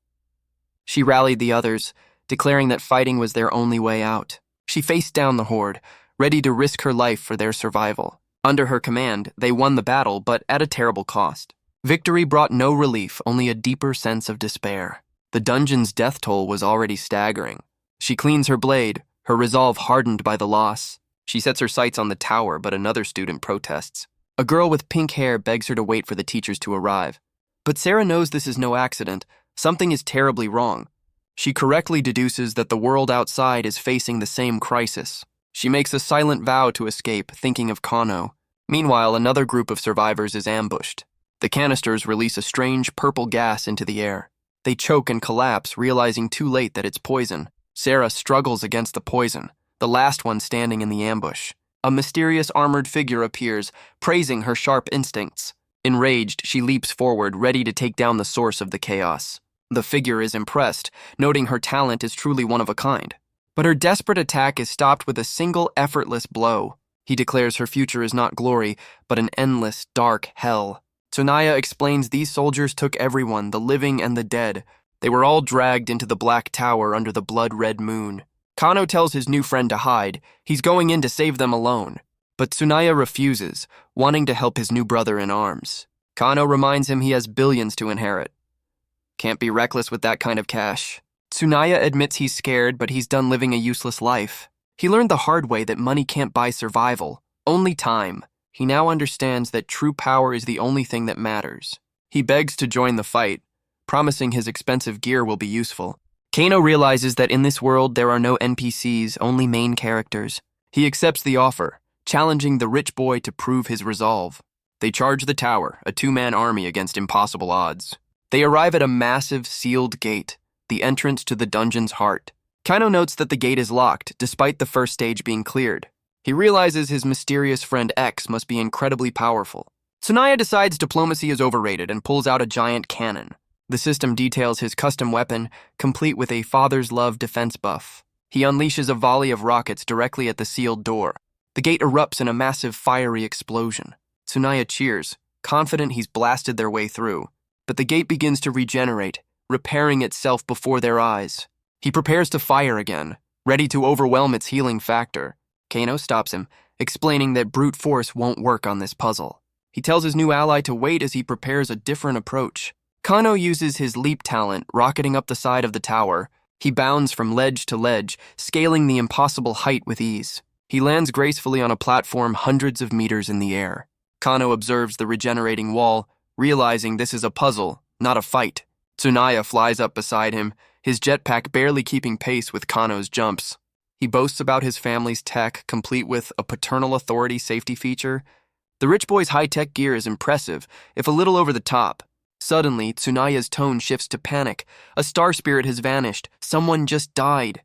She rallied the others, declaring that fighting was their only way out. She faced down the horde, ready to risk her life for their survival. Under her command, they won the battle, but at a terrible cost. Victory brought no relief, only a deeper sense of despair. The dungeon's death toll was already staggering. She cleans her blade, her resolve hardened by the loss. She sets her sights on the tower, but another student protests. A girl with pink hair begs her to wait for the teachers to arrive. But Sarah knows this is no accident. Something is terribly wrong. She correctly deduces that the world outside is facing the same crisis. She makes a silent vow to escape, thinking of Kano. Meanwhile, another group of survivors is ambushed. The canisters release a strange purple gas into the air. They choke and collapse, realizing too late that it's poison. Sarah struggles against the poison, the last one standing in the ambush. A mysterious armored figure appears, praising her sharp instincts. Enraged, she leaps forward, ready to take down the source of the chaos. The figure is impressed, noting her talent is truly one of a kind. But her desperate attack is stopped with a single effortless blow. He declares her future is not glory, but an endless, dark hell. Tsunaya explains these soldiers took everyone, the living and the dead. They were all dragged into the Black Tower under the blood-red moon. Kano tells his new friend to hide. He's going in to save them alone. But Tsunaya refuses, wanting to help his new brother in arms. Kano reminds him he has billions to inherit. Can't be reckless with that kind of cash. Tsunaya admits he's scared, but he's done living a useless life. He learned the hard way that money can't buy survival, only time. He now understands that true power is the only thing that matters. He begs to join the fight, promising his expensive gear will be useful. Kano realizes that in this world there are no NPCs, only main characters. He accepts the offer, challenging the rich boy to prove his resolve. They charge the tower, a two-man army against impossible odds. They arrive at a massive, sealed gate, the entrance to the dungeon's heart. Kano notes that the gate is locked, despite the first stage being cleared. He realizes his mysterious friend X must be incredibly powerful. Tsunaya decides diplomacy is overrated and pulls out a giant cannon. The system details his custom weapon, complete with a father's love defense buff. He unleashes a volley of rockets directly at the sealed door. The gate erupts in a massive fiery explosion. Tsunaya cheers, confident he's blasted their way through. But the gate begins to regenerate, repairing itself before their eyes. He prepares to fire again, ready to overwhelm its healing factor. Kano stops him, explaining that brute force won't work on this puzzle. He tells his new ally to wait as he prepares a different approach. Kano uses his leap talent, rocketing up the side of the tower. He bounds from ledge to ledge, scaling the impossible height with ease. He lands gracefully on a platform hundreds of meters in the air. Kano observes the regenerating wall, realizing this is a puzzle, not a fight. Tsunaya flies up beside him, his jetpack barely keeping pace with Kano's jumps. He boasts about his family's tech, complete with a paternal authority safety feature. The rich boy's high-tech gear is impressive, if a little over the top. Suddenly, Tsunaya's tone shifts to panic. A star spirit has vanished. Someone just died.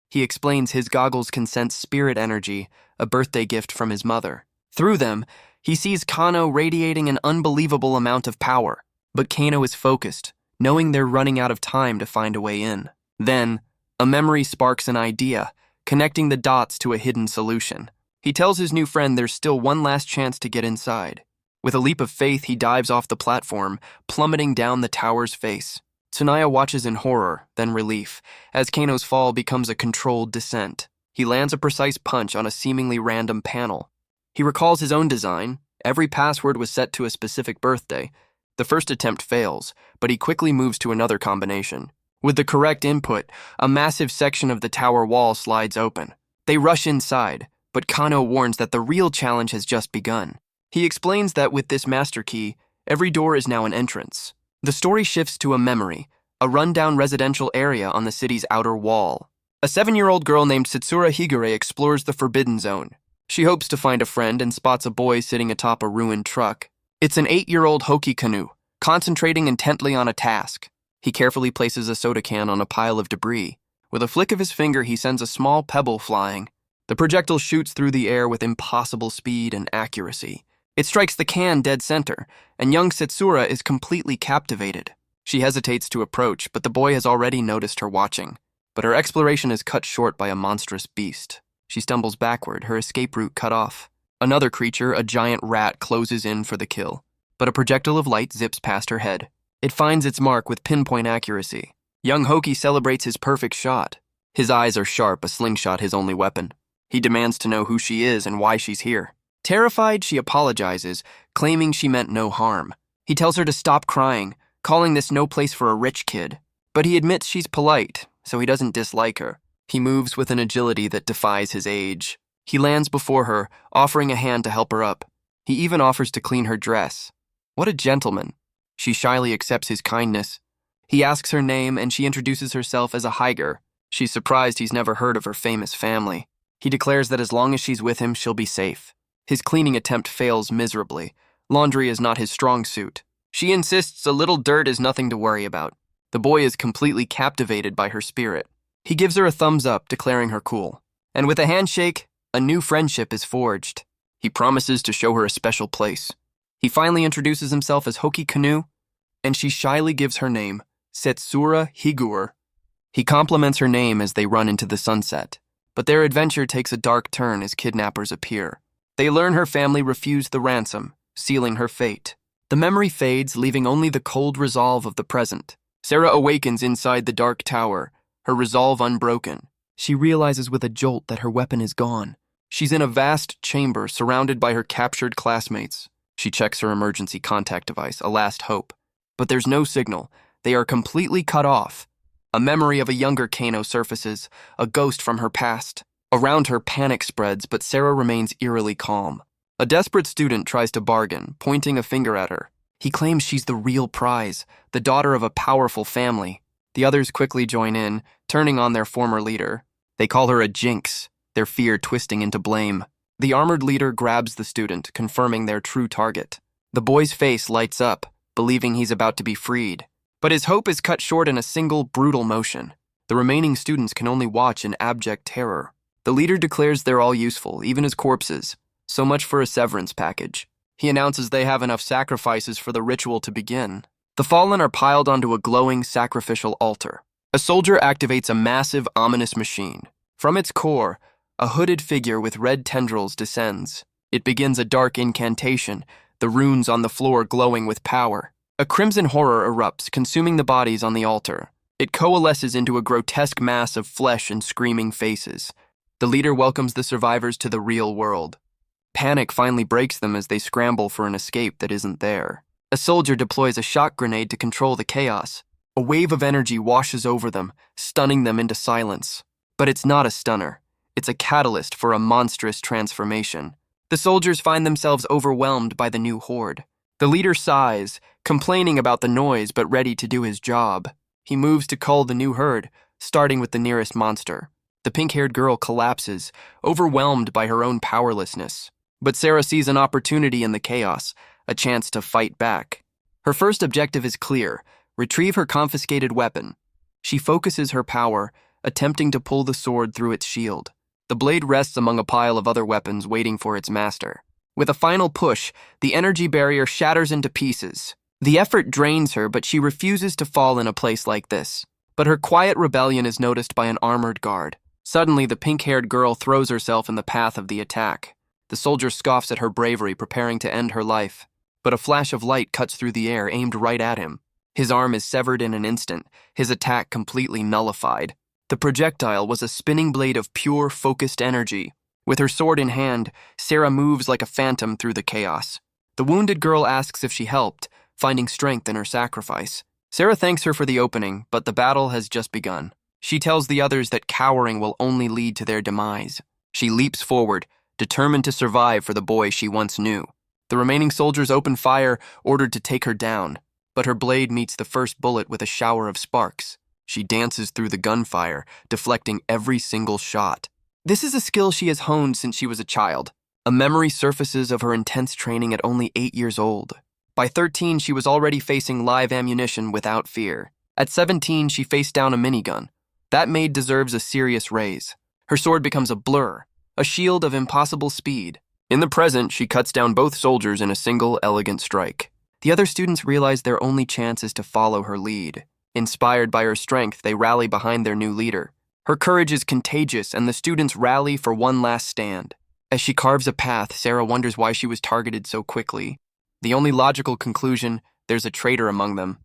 He explains his goggles can sense spirit energy, a birthday gift from his mother. Through them, he sees Kano radiating an unbelievable amount of power. But Kano is focused, knowing they're running out of time to find a way in. Then, a memory sparks an idea, connecting the dots to a hidden solution. He tells his new friend there's still one last chance to get inside. With a leap of faith, he dives off the platform, plummeting down the tower's face. Tsunaya watches in horror, then relief, as Kano's fall becomes a controlled descent. He lands a precise punch on a seemingly random panel. He recalls his own design. Every password was set to a specific birthday. The first attempt fails, but he quickly moves to another combination. With the correct input, a massive section of the tower wall slides open. They rush inside, but Kano warns that the real challenge has just begun. He explains that with this master key, every door is now an entrance. The story shifts to a memory, a rundown residential area on the city's outer wall. A 7-year-old girl named Setsura Higure explores the Forbidden Zone. She hopes to find a friend and spots a boy sitting atop a ruined truck. It's an 8-year-old Hoki Kano, concentrating intently on a task. He carefully places a soda can on a pile of debris. With a flick of his finger, he sends a small pebble flying. The projectile shoots through the air with impossible speed and accuracy. It strikes the can dead center, and young Setsura is completely captivated. She hesitates to approach, but the boy has already noticed her watching. But her exploration is cut short by a monstrous beast. She stumbles backward, her escape route cut off. Another creature, a giant rat, closes in for the kill. But a projectile of light zips past her head. It finds its mark with pinpoint accuracy. Young Hoki celebrates his perfect shot. His eyes are sharp, a slingshot his only weapon. He demands to know who she is and why she's here. Terrified, she apologizes, claiming she meant no harm. He tells her to stop crying, calling this no place for a rich kid. But he admits she's polite, so he doesn't dislike her. He moves with an agility that defies his age. He lands before her, offering a hand to help her up. He even offers to clean her dress. What a gentleman. She shyly accepts his kindness. He asks her name, and she introduces herself as a Higer. She's surprised he's never heard of her famous family. He declares that as long as she's with him, she'll be safe. His cleaning attempt fails miserably. Laundry is not his strong suit. She insists a little dirt is nothing to worry about. The boy is completely captivated by her spirit. He gives her a thumbs up, declaring her cool. And with a handshake, a new friendship is forged. He promises to show her a special place. He finally introduces himself as Hoki Kano, and she shyly gives her name, Setsura Higure. He compliments her name as they run into the sunset. But their adventure takes a dark turn as kidnappers appear. They learn her family refused the ransom, sealing her fate. The memory fades, leaving only the cold resolve of the present. Sarah awakens inside the dark tower, her resolve unbroken. She realizes with a jolt that her weapon is gone. She's in a vast chamber surrounded by her captured classmates. She checks her emergency contact device, a last hope. But there's no signal. They are completely cut off. A memory of a younger Kano surfaces, a ghost from her past. Around her, panic spreads, but Sarah remains eerily calm. A desperate student tries to bargain, pointing a finger at her. He claims she's the real prize, the daughter of a powerful family. The others quickly join in, turning on their former leader. They call her a jinx, their fear twisting into blame. The armored leader grabs the student, confirming their true target. The boy's face lights up, believing he's about to be freed. But his hope is cut short in a single, brutal motion. The remaining students can only watch in abject terror. The leader declares they're all useful, even as corpses. So much for a severance package. He announces they have enough sacrifices for the ritual to begin. The fallen are piled onto a glowing sacrificial altar. A soldier activates a massive, ominous machine. From its core, a hooded figure with red tendrils descends. It begins a dark incantation, the runes on the floor glowing with power. A crimson horror erupts, consuming the bodies on the altar. It coalesces into a grotesque mass of flesh and screaming faces. The leader welcomes the survivors to the real world. Panic finally breaks them as they scramble for an escape that isn't there. A soldier deploys a shock grenade to control the chaos. A wave of energy washes over them, stunning them into silence. But it's not a stunner. It's a catalyst for a monstrous transformation. The soldiers find themselves overwhelmed by the new horde. The leader sighs, complaining about the noise but ready to do his job. He moves to cull the new herd, starting with the nearest monster. The pink-haired girl collapses, overwhelmed by her own powerlessness. But Sarah sees an opportunity in the chaos, a chance to fight back. Her first objective is clear: retrieve her confiscated weapon. She focuses her power, attempting to pull the sword through its shield. The blade rests among a pile of other weapons waiting for its master. With a final push, the energy barrier shatters into pieces. The effort drains her, but she refuses to fall in a place like this. But her quiet rebellion is noticed by an armored guard. Suddenly, the pink-haired girl throws herself in the path of the attack. The soldier scoffs at her bravery, preparing to end her life. But a flash of light cuts through the air, aimed right at him. His arm is severed in an instant, his attack completely nullified. The projectile was a spinning blade of pure, focused energy. With her sword in hand, Sarah moves like a phantom through the chaos. The wounded girl asks if she helped, finding strength in her sacrifice. Sarah thanks her for the opening, but the battle has just begun. She tells the others that cowering will only lead to their demise. She leaps forward, determined to survive for the boy she once knew. The remaining soldiers open fire, ordered to take her down, but her blade meets the first bullet with a shower of sparks. She dances through the gunfire, deflecting every single shot. This is a skill she has honed since she was a child. A memory surfaces of her intense training at only 8 years old. By 13, she was already facing live ammunition without fear. At 17, she faced down a minigun. That maid deserves a serious raise. Her sword becomes a blur, a shield of impossible speed. In the present, she cuts down both soldiers in a single, elegant strike. The other students realize their only chance is to follow her lead. Inspired by her strength, they rally behind their new leader. Her courage is contagious, and the students rally for one last stand. As she carves a path, Sarah wonders why she was targeted so quickly. The only logical conclusion: there's a traitor among them.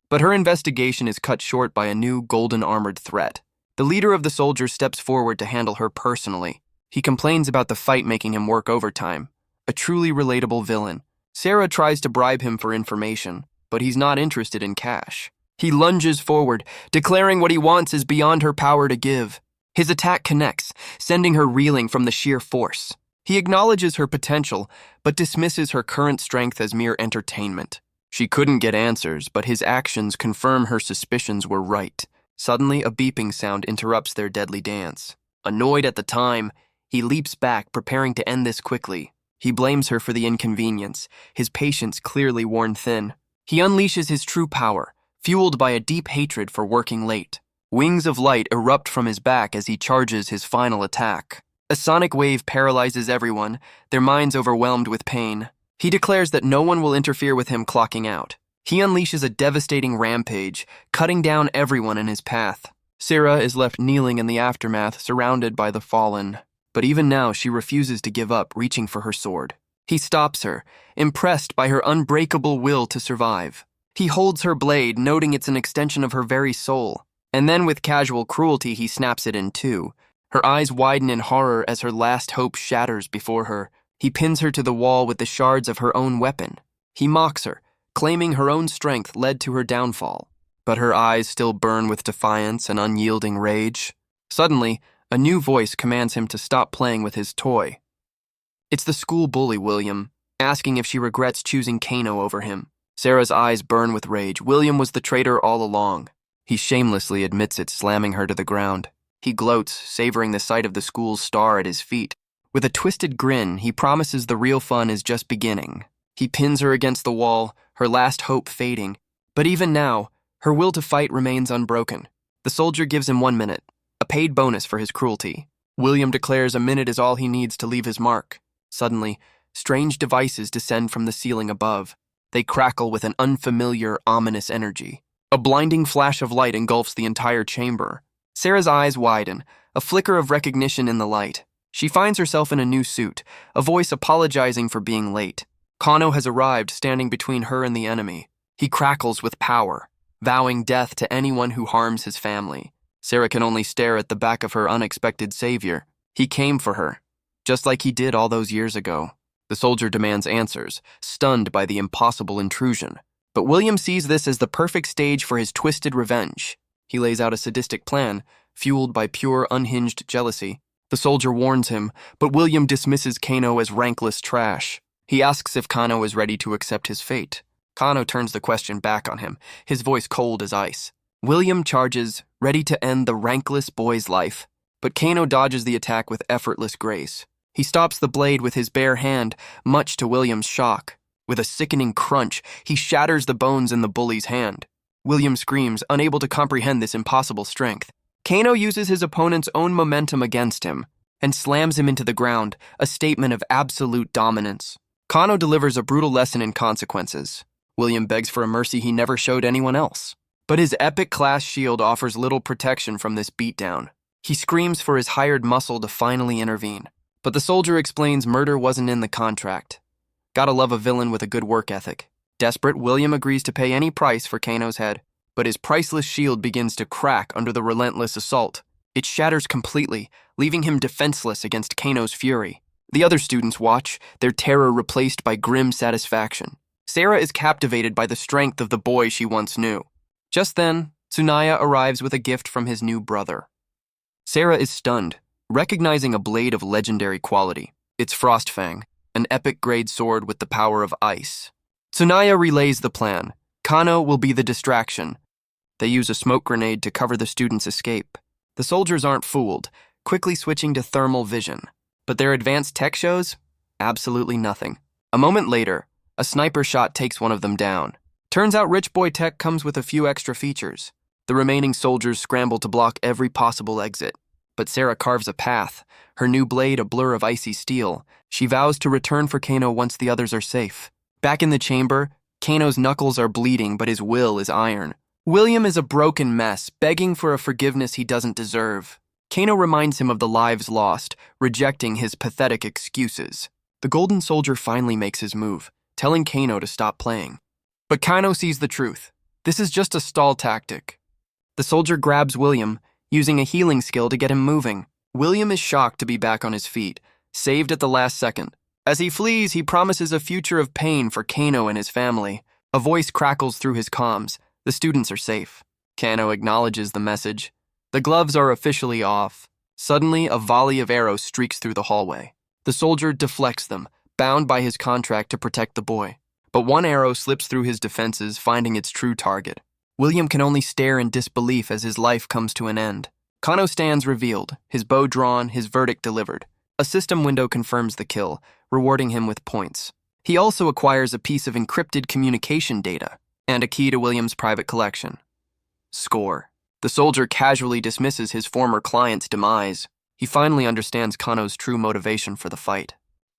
But her investigation is cut short by a new golden-armored threat. The leader of the soldiers steps forward to handle her personally. He complains about the fight making him work overtime. A truly relatable villain. Sarah tries to bribe him for information, but he's not interested in cash. He lunges forward, declaring what he wants is beyond her power to give. His attack connects, sending her reeling from the sheer force. He acknowledges her potential, but dismisses her current strength as mere entertainment. She couldn't get answers, but his actions confirm her suspicions were right. Suddenly, a beeping sound interrupts their deadly dance. Annoyed at the time, he leaps back, preparing to end this quickly. He blames her for the inconvenience, his patience clearly worn thin. He unleashes his true power, fueled by a deep hatred for working late. Wings of light erupt from his back as he charges his final attack. A sonic wave paralyzes everyone, their minds overwhelmed with pain. He declares that no one will interfere with him clocking out. He unleashes a devastating rampage, cutting down everyone in his path. Sarah is left kneeling in the aftermath, surrounded by the fallen. But even now, she refuses to give up, reaching for her sword. He stops her, impressed by her unbreakable will to survive. He holds her blade, noting it's an extension of her very soul. And then with casual cruelty, he snaps it in two. Her eyes widen in horror as her last hope shatters before her. He pins her to the wall with the shards of her own weapon. He mocks her, claiming her own strength led to her downfall. But her eyes still burn with defiance and unyielding rage. Suddenly, a new voice commands him to stop playing with his toy. It's the school bully, William, asking if she regrets choosing Kano over him. Sarah's eyes burn with rage. William was the traitor all along. He shamelessly admits it, slamming her to the ground. He gloats, savoring the sight of the school's star at his feet. With a twisted grin, he promises the real fun is just beginning. He pins her against the wall, her last hope fading. But even now, her will to fight remains unbroken. The soldier gives him 1 minute, a paid bonus for his cruelty. William declares a minute is all he needs to leave his mark. Suddenly, strange devices descend from the ceiling above. They crackle with an unfamiliar, ominous energy. A blinding flash of light engulfs the entire chamber. Sarah's eyes widen, a flicker of recognition in the light. She finds herself in a new suit, a voice apologizing for being late. Kano has arrived, standing between her and the enemy. He crackles with power, vowing death to anyone who harms his family. Sarah can only stare at the back of her unexpected savior. He came for her, just like he did all those years ago. The soldier demands answers, stunned by the impossible intrusion. But William sees this as the perfect stage for his twisted revenge. He lays out a sadistic plan, fueled by pure, unhinged jealousy. The soldier warns him, but William dismisses Kano as rankless trash. He asks if Kano is ready to accept his fate. Kano turns the question back on him, his voice cold as ice. William charges, ready to end the rankless boy's life, but Kano dodges the attack with effortless grace. He stops the blade with his bare hand, much to William's shock. With a sickening crunch, he shatters the bones in the bully's hand. William screams, unable to comprehend this impossible strength. Kano uses his opponent's own momentum against him and slams him into the ground, a statement of absolute dominance. Kano delivers a brutal lesson in consequences. William begs for a mercy he never showed anyone else. But his epic class shield offers little protection from this beatdown. He screams for his hired muscle to finally intervene. But the soldier explains murder wasn't in the contract. Gotta love a villain with a good work ethic. Desperate, William agrees to pay any price for Kano's head. But his priceless shield begins to crack under the relentless assault. It shatters completely, leaving him defenseless against Kano's fury. The other students watch, their terror replaced by grim satisfaction. Sarah is captivated by the strength of the boy she once knew. Just then, Tsunaya arrives with a gift from his new brother. Sarah is stunned, recognizing a blade of legendary quality. It's Frostfang, an epic-grade sword with the power of ice. Tsunaya relays the plan. Kano will be the distraction. They use a smoke grenade to cover the students' escape. The soldiers aren't fooled, quickly switching to thermal vision. But their advanced tech shows absolutely nothing. A moment later, a sniper shot takes one of them down. Turns out Rich Boy Tech comes with a few extra features. The remaining soldiers scramble to block every possible exit. But Sarah carves a path, her new blade a blur of icy steel. She vows to return for Kano once the others are safe. Back in the chamber, Kano's knuckles are bleeding, but his will is iron. William is a broken mess, begging for a forgiveness he doesn't deserve. Kano reminds him of the lives lost, rejecting his pathetic excuses. The Golden Soldier finally makes his move, telling Kano to stop playing. But Kano sees the truth. This is just a stall tactic. The soldier grabs William, using a healing skill to get him moving. William is shocked to be back on his feet, saved at the last second. As he flees, he promises a future of pain for Kano and his family. A voice crackles through his comms. The students are safe. Kano acknowledges the message. The gloves are officially off. Suddenly, a volley of arrows streaks through the hallway. The soldier deflects them, bound by his contract to protect the boy. But one arrow slips through his defenses, finding its true target. William can only stare in disbelief as his life comes to an end. Kano stands revealed, his bow drawn, his verdict delivered. A system window confirms the kill, rewarding him with points. He also acquires a piece of encrypted communication data and a key to William's private collection. Score. The soldier casually dismisses his former client's demise. He finally understands Kano's true motivation for the fight.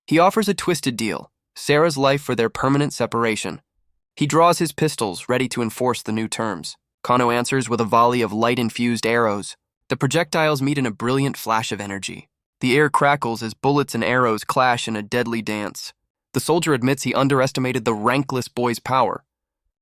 He offers a twisted deal, Sarah's life for their permanent separation. He draws his pistols, ready to enforce the new terms. Kano answers with a volley of light-infused arrows. The projectiles meet in a brilliant flash of energy. The air crackles as bullets and arrows clash in a deadly dance. The soldier admits he underestimated the rankless boy's power.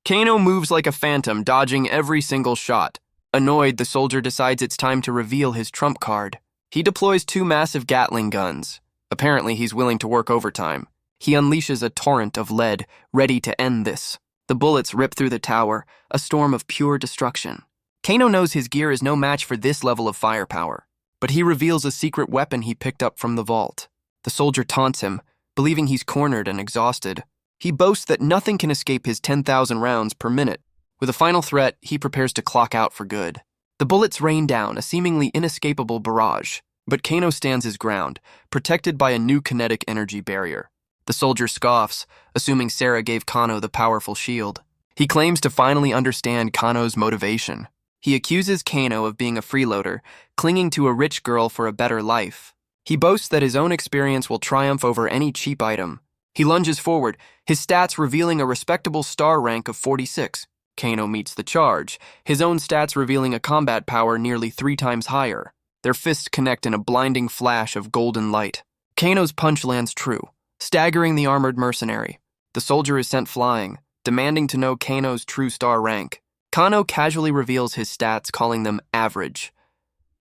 Kano moves like a phantom, dodging every single shot. Annoyed, the soldier decides it's time to reveal his trump card. He deploys 2 massive Gatling guns. Apparently, he's willing to work overtime. He unleashes a torrent of lead, ready to end this. The bullets rip through the tower, a storm of pure destruction. Kano knows his gear is no match for this level of firepower, but he reveals a secret weapon he picked up from the vault. The soldier taunts him, believing he's cornered and exhausted. He boasts that nothing can escape his 10,000 rounds per minute. With a final threat, he prepares to clock out for good. The bullets rain down, a seemingly inescapable barrage, but Kano stands his ground, protected by a new kinetic energy barrier. The soldier scoffs, assuming Sarah gave Kano the powerful shield. He claims to finally understand Kano's motivation. He accuses Kano of being a freeloader, clinging to a rich girl for a better life. He boasts that his own experience will triumph over any cheap item. He lunges forward, his stats revealing a respectable star rank of 46. Kano meets the charge, his own stats revealing a combat power nearly 3 times higher. Their fists connect in a blinding flash of golden light. Kano's punch lands true, staggering the armored mercenary. The soldier is sent flying, demanding to know Kano's true star rank. Kano casually reveals his stats, calling them average.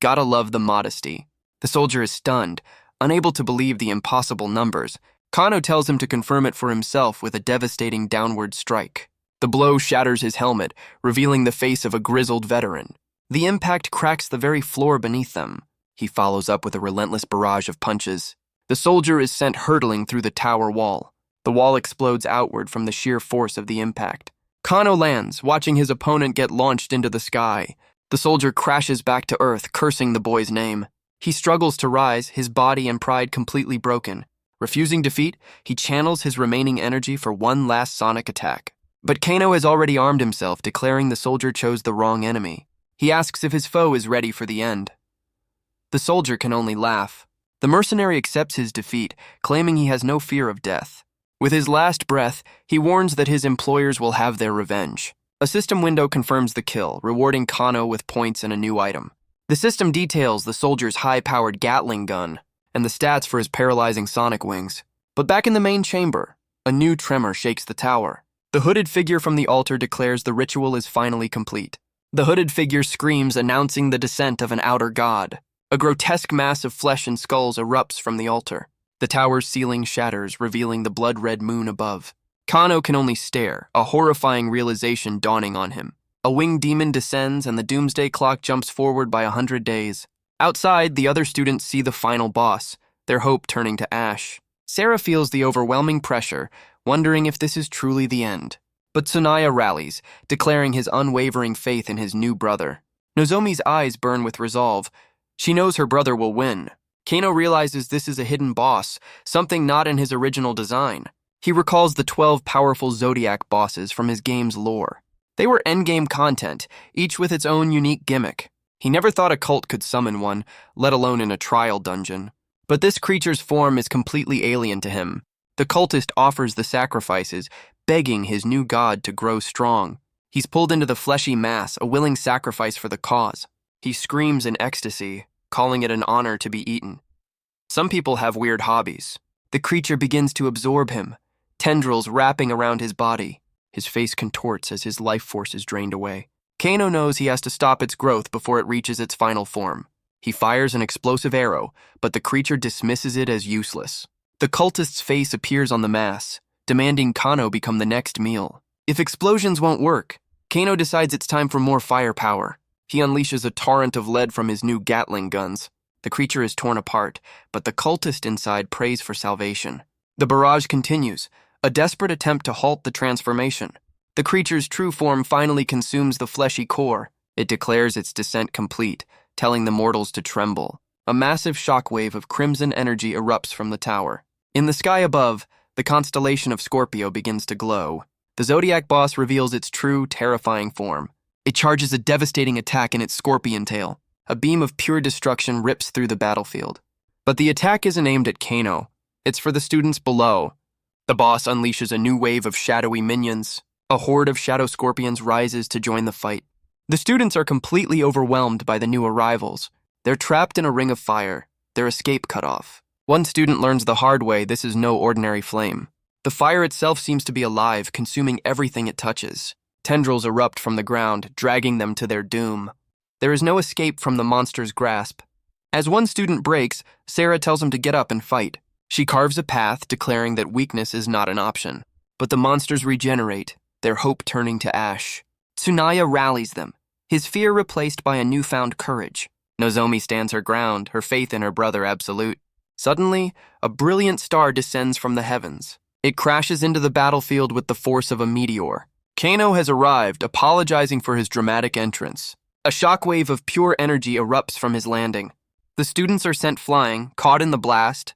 Gotta love the modesty. The soldier is stunned, unable to believe the impossible numbers. Kano tells him to confirm it for himself with a devastating downward strike. The blow shatters his helmet, revealing the face of a grizzled veteran. The impact cracks the very floor beneath them. He follows up with a relentless barrage of punches. The soldier is sent hurtling through the tower wall. The wall explodes outward from the sheer force of the impact. Kano lands, watching his opponent get launched into the sky. The soldier crashes back to earth, cursing the boy's name. He struggles to rise, his body and pride completely broken. Refusing defeat, he channels his remaining energy for one last sonic attack. But Kano has already armed himself, declaring the soldier chose the wrong enemy. He asks if his foe is ready for the end. The soldier can only laugh. The mercenary accepts his defeat, claiming he has no fear of death. With his last breath, he warns that his employers will have their revenge. A system window confirms the kill, rewarding Kano with points and a new item. The system details the soldier's high-powered Gatling gun and the stats for his paralyzing sonic wings. But back in the main chamber, a new tremor shakes the tower. The hooded figure from the altar declares the ritual is finally complete. The hooded figure screams, announcing the descent of an outer god. A grotesque mass of flesh and skulls erupts from the altar. The tower's ceiling shatters, revealing the blood-red moon above. Kano can only stare, a horrifying realization dawning on him. A winged demon descends and the doomsday clock jumps forward by 100 days. Outside, the other students see the final boss, their hope turning to ash. Sarah feels the overwhelming pressure, wondering if this is truly the end. But Tsunaya rallies, declaring his unwavering faith in his new brother. Nozomi's eyes burn with resolve. She knows her brother will win. Kano realizes this is a hidden boss, something not in his original design. He recalls the 12 powerful Zodiac bosses from his game's lore. They were endgame content, each with its own unique gimmick. He never thought a cult could summon one, let alone in a trial dungeon. But this creature's form is completely alien to him. The cultist offers the sacrifices, begging his new god to grow strong. He's pulled into the fleshy mass, a willing sacrifice for the cause. He screams in ecstasy, calling it an honor to be eaten. Some people have weird hobbies. The creature begins to absorb him, tendrils wrapping around his body. His face contorts as his life force is drained away. Kano knows he has to stop its growth before it reaches its final form. He fires an explosive arrow, but the creature dismisses it as useless. The cultist's face appears on the mass, demanding Kano become the next meal. If explosions won't work, Kano decides it's time for more firepower. He unleashes a torrent of lead from his new Gatling guns. The creature is torn apart, but the cultist inside prays for salvation. The barrage continues, a desperate attempt to halt the transformation. The creature's true form finally consumes the fleshy core. It declares its descent complete, telling the mortals to tremble. A massive shockwave of crimson energy erupts from the tower. In the sky above, the constellation of Scorpio begins to glow. The Zodiac boss reveals its true, terrifying form. It charges a devastating attack in its scorpion tail. A beam of pure destruction rips through the battlefield. But the attack isn't aimed at Kano. It's for the students below. The boss unleashes a new wave of shadowy minions. A horde of shadow scorpions rises to join the fight. The students are completely overwhelmed by the new arrivals. They're trapped in a ring of fire, their escape cut off. One student learns the hard way this is no ordinary flame. The fire itself seems to be alive, consuming everything it touches. Tendrils erupt from the ground, dragging them to their doom. There is no escape from the monster's grasp. As one student breaks, Sarah tells him to get up and fight. She carves a path, declaring that weakness is not an option. But the monsters regenerate, their hope turning to ash. Tsunaya rallies them, his fear replaced by a newfound courage. Nozomi stands her ground, her faith in her brother absolute. Suddenly, a brilliant star descends from the heavens. It crashes into the battlefield with the force of a meteor. Kano has arrived, apologizing for his dramatic entrance. A shockwave of pure energy erupts from his landing. The students are sent flying, caught in the blast,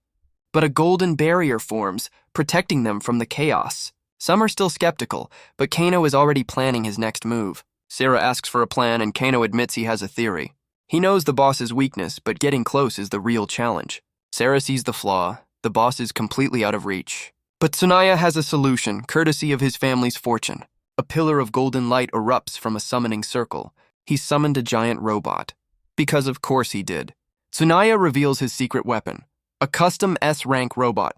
but a golden barrier forms, protecting them from the chaos. Some are still skeptical, but Kano is already planning his next move. Sarah asks for a plan, and Kano admits he has a theory. He knows the boss's weakness, but getting close is the real challenge. Sarah sees the flaw. The boss is completely out of reach. But Tsunaya has a solution, courtesy of his family's fortune. A pillar of golden light erupts from a summoning circle. He summoned a giant robot. Because of course he did. Tsunaya reveals his secret weapon, a custom S-rank robot.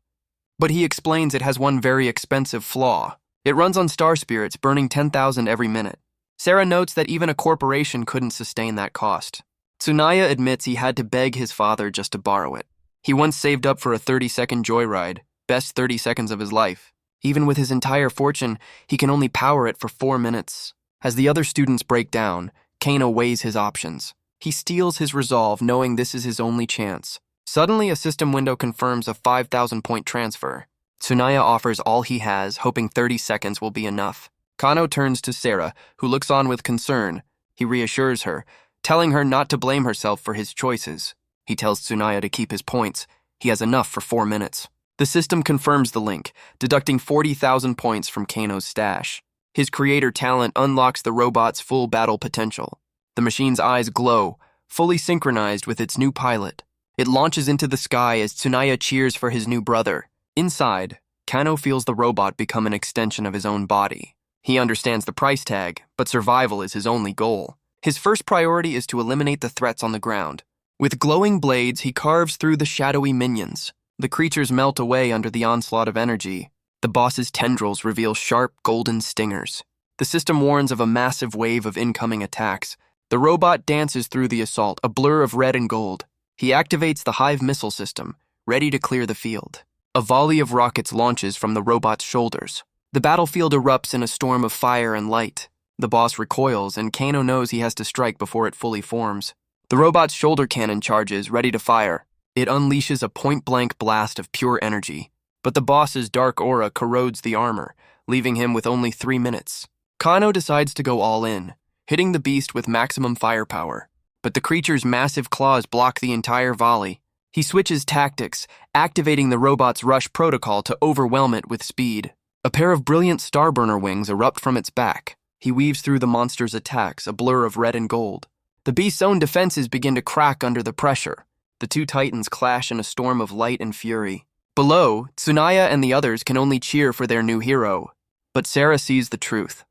But he explains it has one very expensive flaw. It runs on star spirits, burning 10,000 every minute. Sarah notes that even a corporation couldn't sustain that cost. Tsunaya admits he had to beg his father just to borrow it. He once saved up for a 30-second joyride, Best 30 seconds of his life. Even with his entire fortune, he can only power it for 4 minutes. As the other students break down, Kano weighs his options. He steels his resolve, knowing this is his only chance. Suddenly, a system window confirms a 5,000-point transfer. Tsunaya offers all he has, hoping 30 seconds will be enough. Kano turns to Sarah, who looks on with concern. He reassures her, telling her not to blame herself for his choices. He tells Tsunaya to keep his points. He has enough for 4 minutes. The system confirms the link, deducting 40,000 points from Kano's stash. His creator talent unlocks the robot's full battle potential. The machine's eyes glow, fully synchronized with its new pilot. It launches into the sky as Tsunaya cheers for his new brother. Inside, Kano feels the robot become an extension of his own body. He understands the price tag, but survival is his only goal. His first priority is to eliminate the threats on the ground. With glowing blades, he carves through the shadowy minions. The creatures melt away under the onslaught of energy. The boss's tendrils reveal sharp, golden stingers. The system warns of a massive wave of incoming attacks. The robot dances through the assault, a blur of red and gold. He activates the Hive missile system, ready to clear the field. A volley of rockets launches from the robot's shoulders. The battlefield erupts in a storm of fire and light. The boss recoils, and Kano knows he has to strike before it fully forms. The robot's shoulder cannon charges, ready to fire. It unleashes a point-blank blast of pure energy. But the boss's dark aura corrodes the armor, leaving him with only 3 minutes. Kano decides to go all in, hitting the beast with maximum firepower. But the creature's massive claws block the entire volley. He switches tactics, activating the robot's rush protocol to overwhelm it with speed. A pair of brilliant starburner wings erupt from its back. He weaves through the monster's attacks, a blur of red and gold. The beast's own defenses begin to crack under the pressure. The two titans clash in a storm of light and fury. Below, Tsunaya and the others can only cheer for their new hero. But Sarah sees the truth.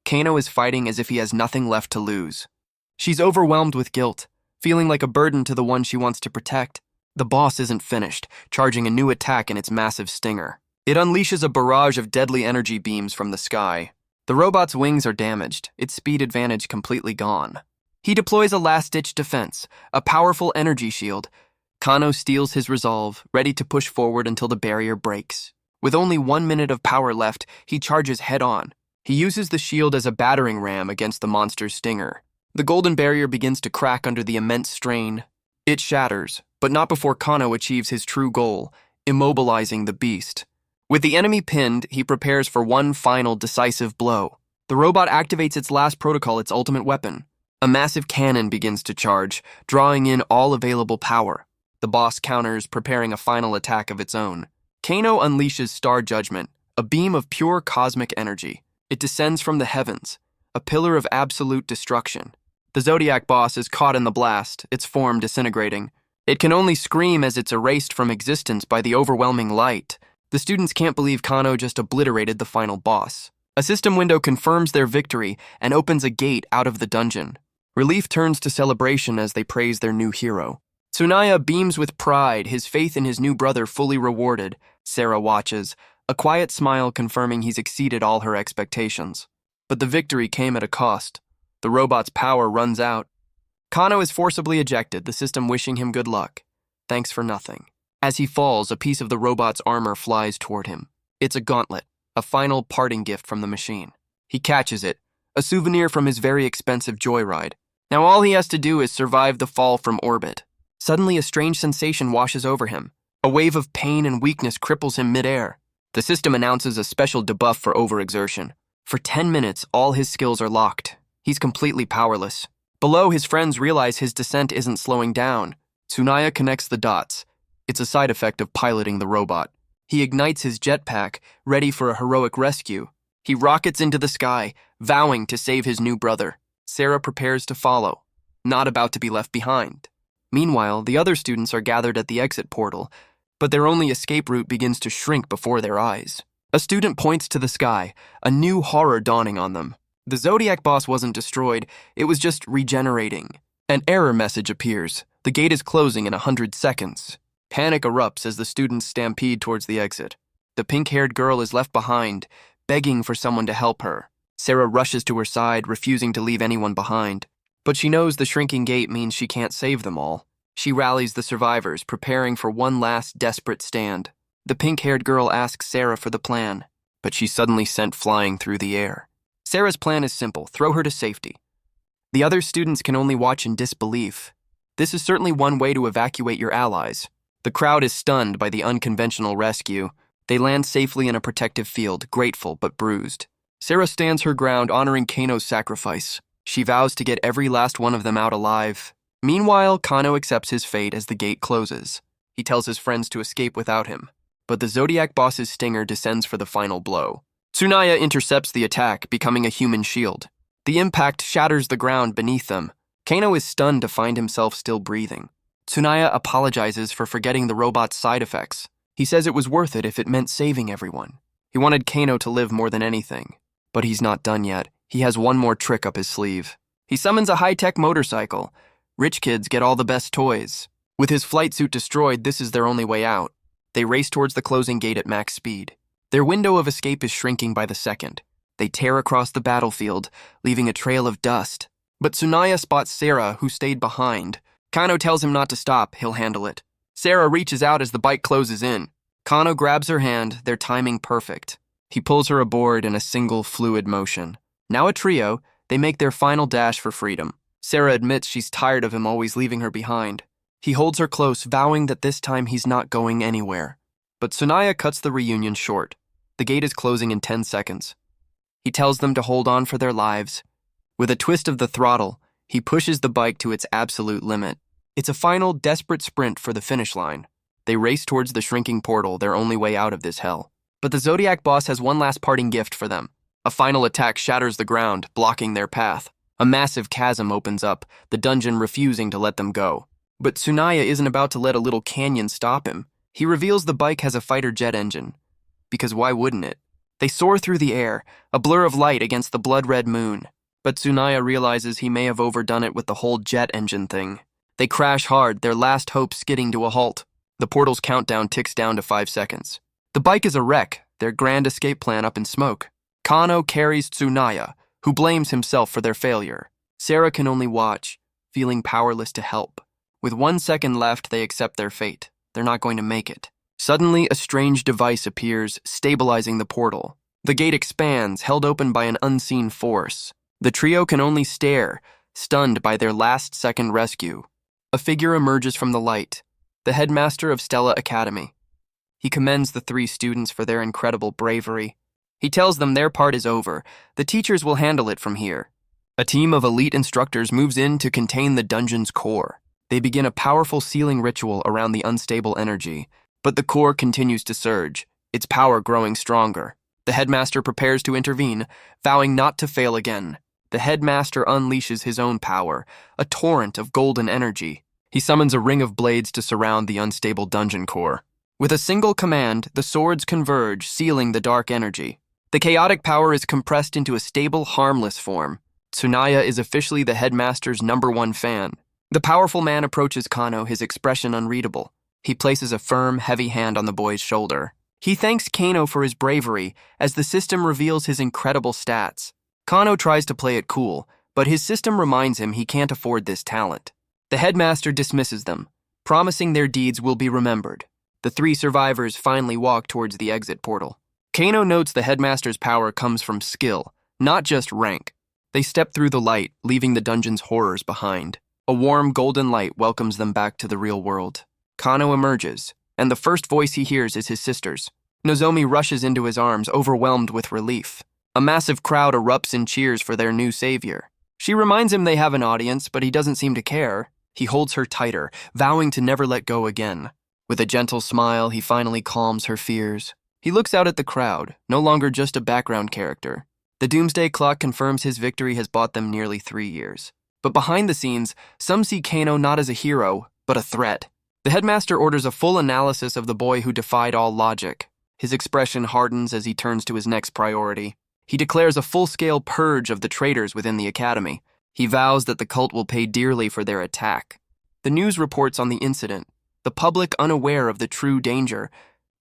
Kano is fighting as if he has nothing left to lose. She's overwhelmed with guilt, feeling like a burden to the one she wants to protect. The boss isn't finished, charging a new attack in its massive stinger. It unleashes a barrage of deadly energy beams from the sky. The robot's wings are damaged, its speed advantage completely gone. He deploys a last-ditch defense, a powerful energy shield. Kano steals his resolve, ready to push forward until the barrier breaks. With only 1 minute of power left, he charges head-on. He uses the shield as a battering ram against the monster's stinger. The golden barrier begins to crack under the immense strain. It shatters, but not before Kano achieves his true goal, immobilizing the beast. With the enemy pinned, he prepares for one final decisive blow. The robot activates its last protocol, its ultimate weapon. A massive cannon begins to charge, drawing in all available power. The boss counters, preparing a final attack of its own. Kano unleashes Star Judgment, a beam of pure cosmic energy. It descends from the heavens, a pillar of absolute destruction. The Zodiac boss is caught in the blast, its form disintegrating. It can only scream as it's erased from existence by the overwhelming light. The students can't believe Kano just obliterated the final boss. A system window confirms their victory and opens a gate out of the dungeon. Relief turns to celebration as they praise their new hero. Tsunaya beams with pride, his faith in his new brother fully rewarded. Sarah watches, a quiet smile confirming he's exceeded all her expectations. But the victory came at a cost. The robot's power runs out. Kano is forcibly ejected, the system wishing him good luck. Thanks for nothing. As he falls, a piece of the robot's armor flies toward him. It's a gauntlet, a final parting gift from the machine. He catches it, a souvenir from his very expensive joyride. Now all he has to do is survive the fall from orbit. Suddenly, a strange sensation washes over him. A wave of pain and weakness cripples him midair. The system announces a special debuff for overexertion. For 10 minutes, all his skills are locked. He's completely powerless. Below, his friends realize his descent isn't slowing down. Tsunaya connects the dots. It's a side effect of piloting the robot. He ignites his jetpack, ready for a heroic rescue. He rockets into the sky, vowing to save his new brother. Sarah prepares to follow, not about to be left behind. Meanwhile, the other students are gathered at the exit portal, but their only escape route begins to shrink before their eyes. A student points to the sky, a new horror dawning on them. The Zodiac boss wasn't destroyed, it was just regenerating. An error message appears. The gate is closing in 100 seconds. Panic erupts as the students stampede towards the exit. The pink-haired girl is left behind, begging for someone to help her. Sarah rushes to her side, refusing to leave anyone behind. But she knows the shrinking gate means she can't save them all. She rallies the survivors, preparing for one last desperate stand. The pink-haired girl asks Sarah for the plan, but she's suddenly sent flying through the air. Sarah's plan is simple: throw her to safety. The other students can only watch in disbelief. This is certainly one way to evacuate your allies. The crowd is stunned by the unconventional rescue. They land safely in a protective field, grateful but bruised. Sarah stands her ground, honoring Kano's sacrifice. She vows to get every last one of them out alive. Meanwhile, Kano accepts his fate as the gate closes. He tells his friends to escape without him, but the Zodiac boss's stinger descends for the final blow. Tsunaya intercepts the attack, becoming a human shield. The impact shatters the ground beneath them. Kano is stunned to find himself still breathing. Tsunaya apologizes for forgetting the robot's side effects. He says it was worth it if it meant saving everyone. He wanted Kano to live more than anything. But he's not done yet. He has one more trick up his sleeve. He summons a high-tech motorcycle. Rich kids get all the best toys. With his flight suit destroyed, this is their only way out. They race towards the closing gate at max speed. Their window of escape is shrinking by the second. They tear across the battlefield, leaving a trail of dust. But Tsunaya spots Sarah, who stayed behind. Kano tells him not to stop, he'll handle it. Sarah reaches out as the bike closes in. Kano grabs her hand, their timing perfect. He pulls her aboard in a single fluid motion. Now a trio, they make their final dash for freedom. Sarah admits she's tired of him always leaving her behind. He holds her close, vowing that this time he's not going anywhere. But Tsunaya cuts the reunion short. The gate is closing in 10 seconds. He tells them to hold on for their lives. With a twist of the throttle, he pushes the bike to its absolute limit. It's a final, desperate sprint for the finish line. They race towards the shrinking portal, their only way out of this hell. But the Zodiac boss has one last parting gift for them. A final attack shatters the ground, blocking their path. A massive chasm opens up, the dungeon refusing to let them go. But Tsunaya isn't about to let a little canyon stop him. He reveals the bike has a fighter jet engine. Because why wouldn't it? They soar through the air, a blur of light against the blood-red moon. But Tsunaya realizes he may have overdone it with the whole jet engine thing. They crash hard, their last hope skidding to a halt. The portal's countdown ticks down to 5 seconds. The bike is a wreck, their grand escape plan up in smoke. Kano carries Tsunaya, who blames himself for their failure. Sarah can only watch, feeling powerless to help. With 1 second left, they accept their fate. They're not going to make it. Suddenly, a strange device appears, stabilizing the portal. The gate expands, held open by an unseen force. The trio can only stare, stunned by their last-second rescue. A figure emerges from the light, the headmaster of Stella Academy. He commends the 3 students for their incredible bravery. He tells them their part is over. The teachers will handle it from here. A team of elite instructors moves in to contain the dungeon's core. They begin a powerful sealing ritual around the unstable energy, but the core continues to surge, its power growing stronger. The headmaster prepares to intervene, vowing not to fail again. The headmaster unleashes his own power, a torrent of golden energy. He summons a ring of blades to surround the unstable dungeon core. With a single command, the swords converge, sealing the dark energy. The chaotic power is compressed into a stable, harmless form. Tsunaya is officially the headmaster's #1 fan. The powerful man approaches Kano, his expression unreadable. He places a firm, heavy hand on the boy's shoulder. He thanks Kano for his bravery, as the system reveals his incredible stats. Kano tries to play it cool, but his system reminds him he can't afford this talent. The headmaster dismisses them, promising their deeds will be remembered. The 3 survivors finally walk towards the exit portal. Kano notes the headmaster's power comes from skill, not just rank. They step through the light, leaving the dungeon's horrors behind. A warm, golden light welcomes them back to the real world. Kano emerges, and the first voice he hears is his sister's. Nozomi rushes into his arms, overwhelmed with relief. A massive crowd erupts in cheers for their new savior. She reminds him they have an audience, but he doesn't seem to care. He holds her tighter, vowing to never let go again. With a gentle smile, he finally calms her fears. He looks out at the crowd, no longer just a background character. The doomsday clock confirms his victory has bought them nearly 3 years. But behind the scenes, some see Kano not as a hero, but a threat. The headmaster orders a full analysis of the boy who defied all logic. His expression hardens as he turns to his next priority. He declares a full-scale purge of the traitors within the academy. He vows that the cult will pay dearly for their attack. The news reports on the incident, the public unaware of the true danger.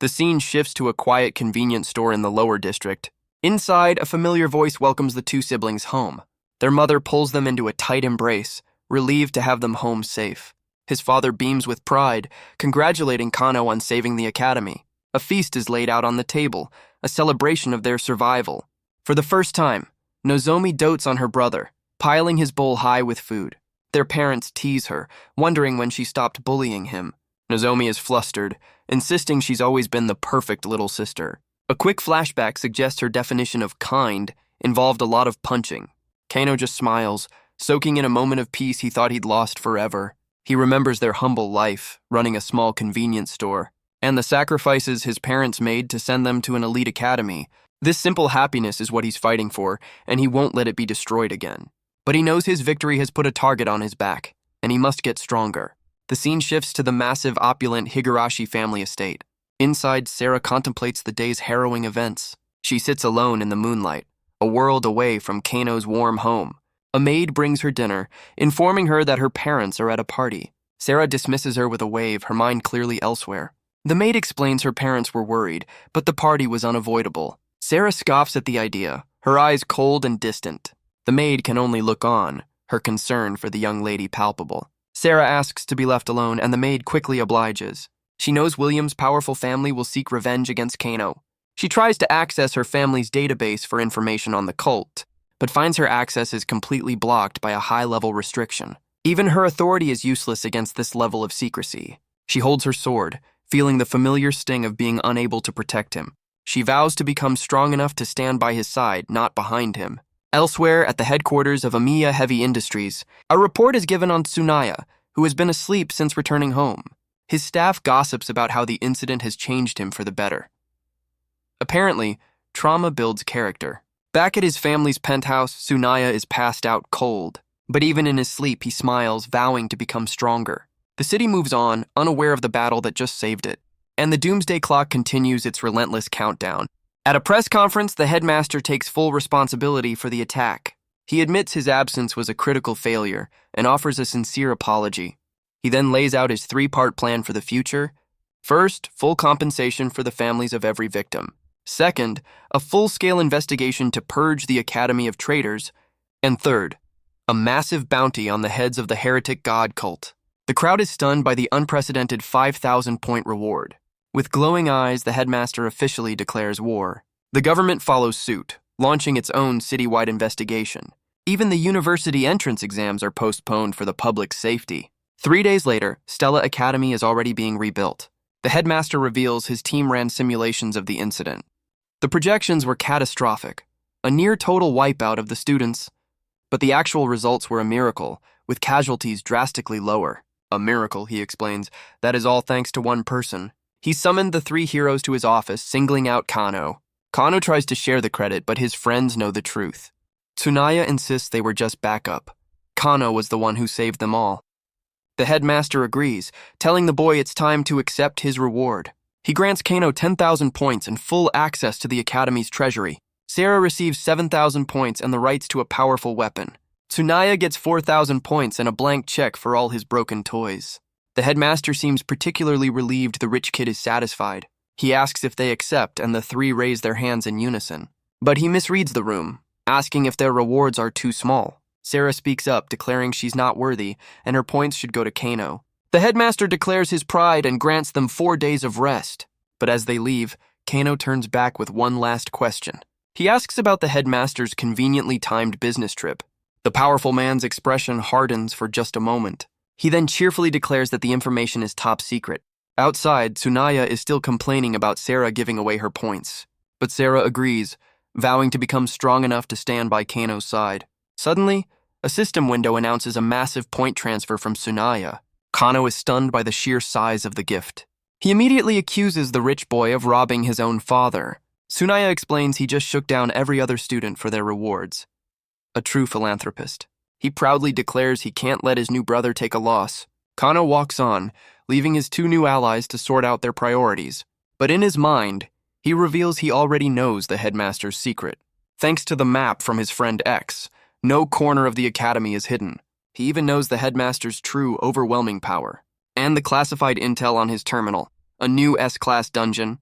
The scene shifts to a quiet convenience store in the lower district. Inside, a familiar voice welcomes the 2 siblings home. Their mother pulls them into a tight embrace, relieved to have them home safe. His father beams with pride, congratulating Kano on saving the academy. A feast is laid out on the table, a celebration of their survival. For the first time, Nozomi dotes on her brother, piling his bowl high with food. Their parents tease her, wondering when she stopped bullying him. Nozomi is flustered, insisting she's always been the perfect little sister. A quick flashback suggests her definition of kind involved a lot of punching. Kano just smiles, soaking in a moment of peace he thought he'd lost forever. He remembers their humble life, running a small convenience store, and the sacrifices his parents made to send them to an elite academy. This simple happiness is what he's fighting for, and he won't let it be destroyed again. But he knows his victory has put a target on his back, and he must get stronger. The scene shifts to the massive, opulent Higurashi family estate. Inside, Sarah contemplates the day's harrowing events. She sits alone in the moonlight, a world away from Kano's warm home. A maid brings her dinner, informing her that her parents are at a party. Sarah dismisses her with a wave, her mind clearly elsewhere. The maid explains her parents were worried, but the party was unavoidable. Sarah scoffs at the idea, her eyes cold and distant. The maid can only look on, her concern for the young lady palpable. Sarah asks to be left alone, and the maid quickly obliges. She knows William's powerful family will seek revenge against Kano. She tries to access her family's database for information on the cult, but finds her access is completely blocked by a high-level restriction. Even her authority is useless against this level of secrecy. She holds her sword, feeling the familiar sting of being unable to protect him. She vows to become strong enough to stand by his side, not behind him. Elsewhere, at the headquarters of Amiya Heavy Industries, a report is given on Tsunaya, who has been asleep since returning home. His staff gossips about how the incident has changed him for the better. Apparently, trauma builds character. Back at his family's penthouse, Tsunaya is passed out cold, but even in his sleep he smiles, vowing to become stronger. The city moves on, unaware of the battle that just saved it, and the doomsday clock continues its relentless countdown. At a press conference, the headmaster takes full responsibility for the attack. He admits his absence was a critical failure and offers a sincere apology. He then lays out his three-part plan for the future. First, full compensation for the families of every victim. Second, a full-scale investigation to purge the Academy of Traitors. And third, a massive bounty on the heads of the heretic god cult. The crowd is stunned by the unprecedented 5,000-point reward. With glowing eyes, the headmaster officially declares war. The government follows suit, launching its own citywide investigation. Even the university entrance exams are postponed for the public's safety. 3 days later, Stella Academy is already being rebuilt. The headmaster reveals his team ran simulations of the incident. The projections were catastrophic, a near-total wipeout of the students. But the actual results were a miracle, with casualties drastically lower. A miracle, he explains, that is all thanks to one person. He summoned the three heroes to his office, singling out Kano. Kano tries to share the credit, but his friends know the truth. Tsunaya insists they were just backup. Kano was the one who saved them all. The headmaster agrees, telling the boy it's time to accept his reward. He grants Kano 10,000 points and full access to the Academy's treasury. Sarah receives 7,000 points and the rights to a powerful weapon. Tsunaya gets 4,000 points and a blank check for all his broken toys. The headmaster seems particularly relieved the rich kid is satisfied. He asks if they accept, and the three raise their hands in unison. But he misreads the room, asking if their rewards are too small. Sarah speaks up, declaring she's not worthy, and her points should go to Kano. The headmaster declares his pride and grants them 4 days of rest. But as they leave, Kano turns back with one last question. He asks about the headmaster's conveniently timed business trip. The powerful man's expression hardens for just a moment. He then cheerfully declares that the information is top secret. Outside, Tsunaya is still complaining about Sarah giving away her points. But Sarah agrees, vowing to become strong enough to stand by Kano's side. Suddenly, a system window announces a massive point transfer from Tsunaya. Kano is stunned by the sheer size of the gift. He immediately accuses the rich boy of robbing his own father. Tsunaya explains he just shook down every other student for their rewards. A true philanthropist. He proudly declares he can't let his new brother take a loss. Kano walks on, leaving his two new allies to sort out their priorities. But in his mind, he reveals he already knows the headmaster's secret. Thanks to the map from his friend X, no corner of the academy is hidden. He even knows the headmaster's true, overwhelming power. And the classified intel on his terminal, a new S-class dungeon,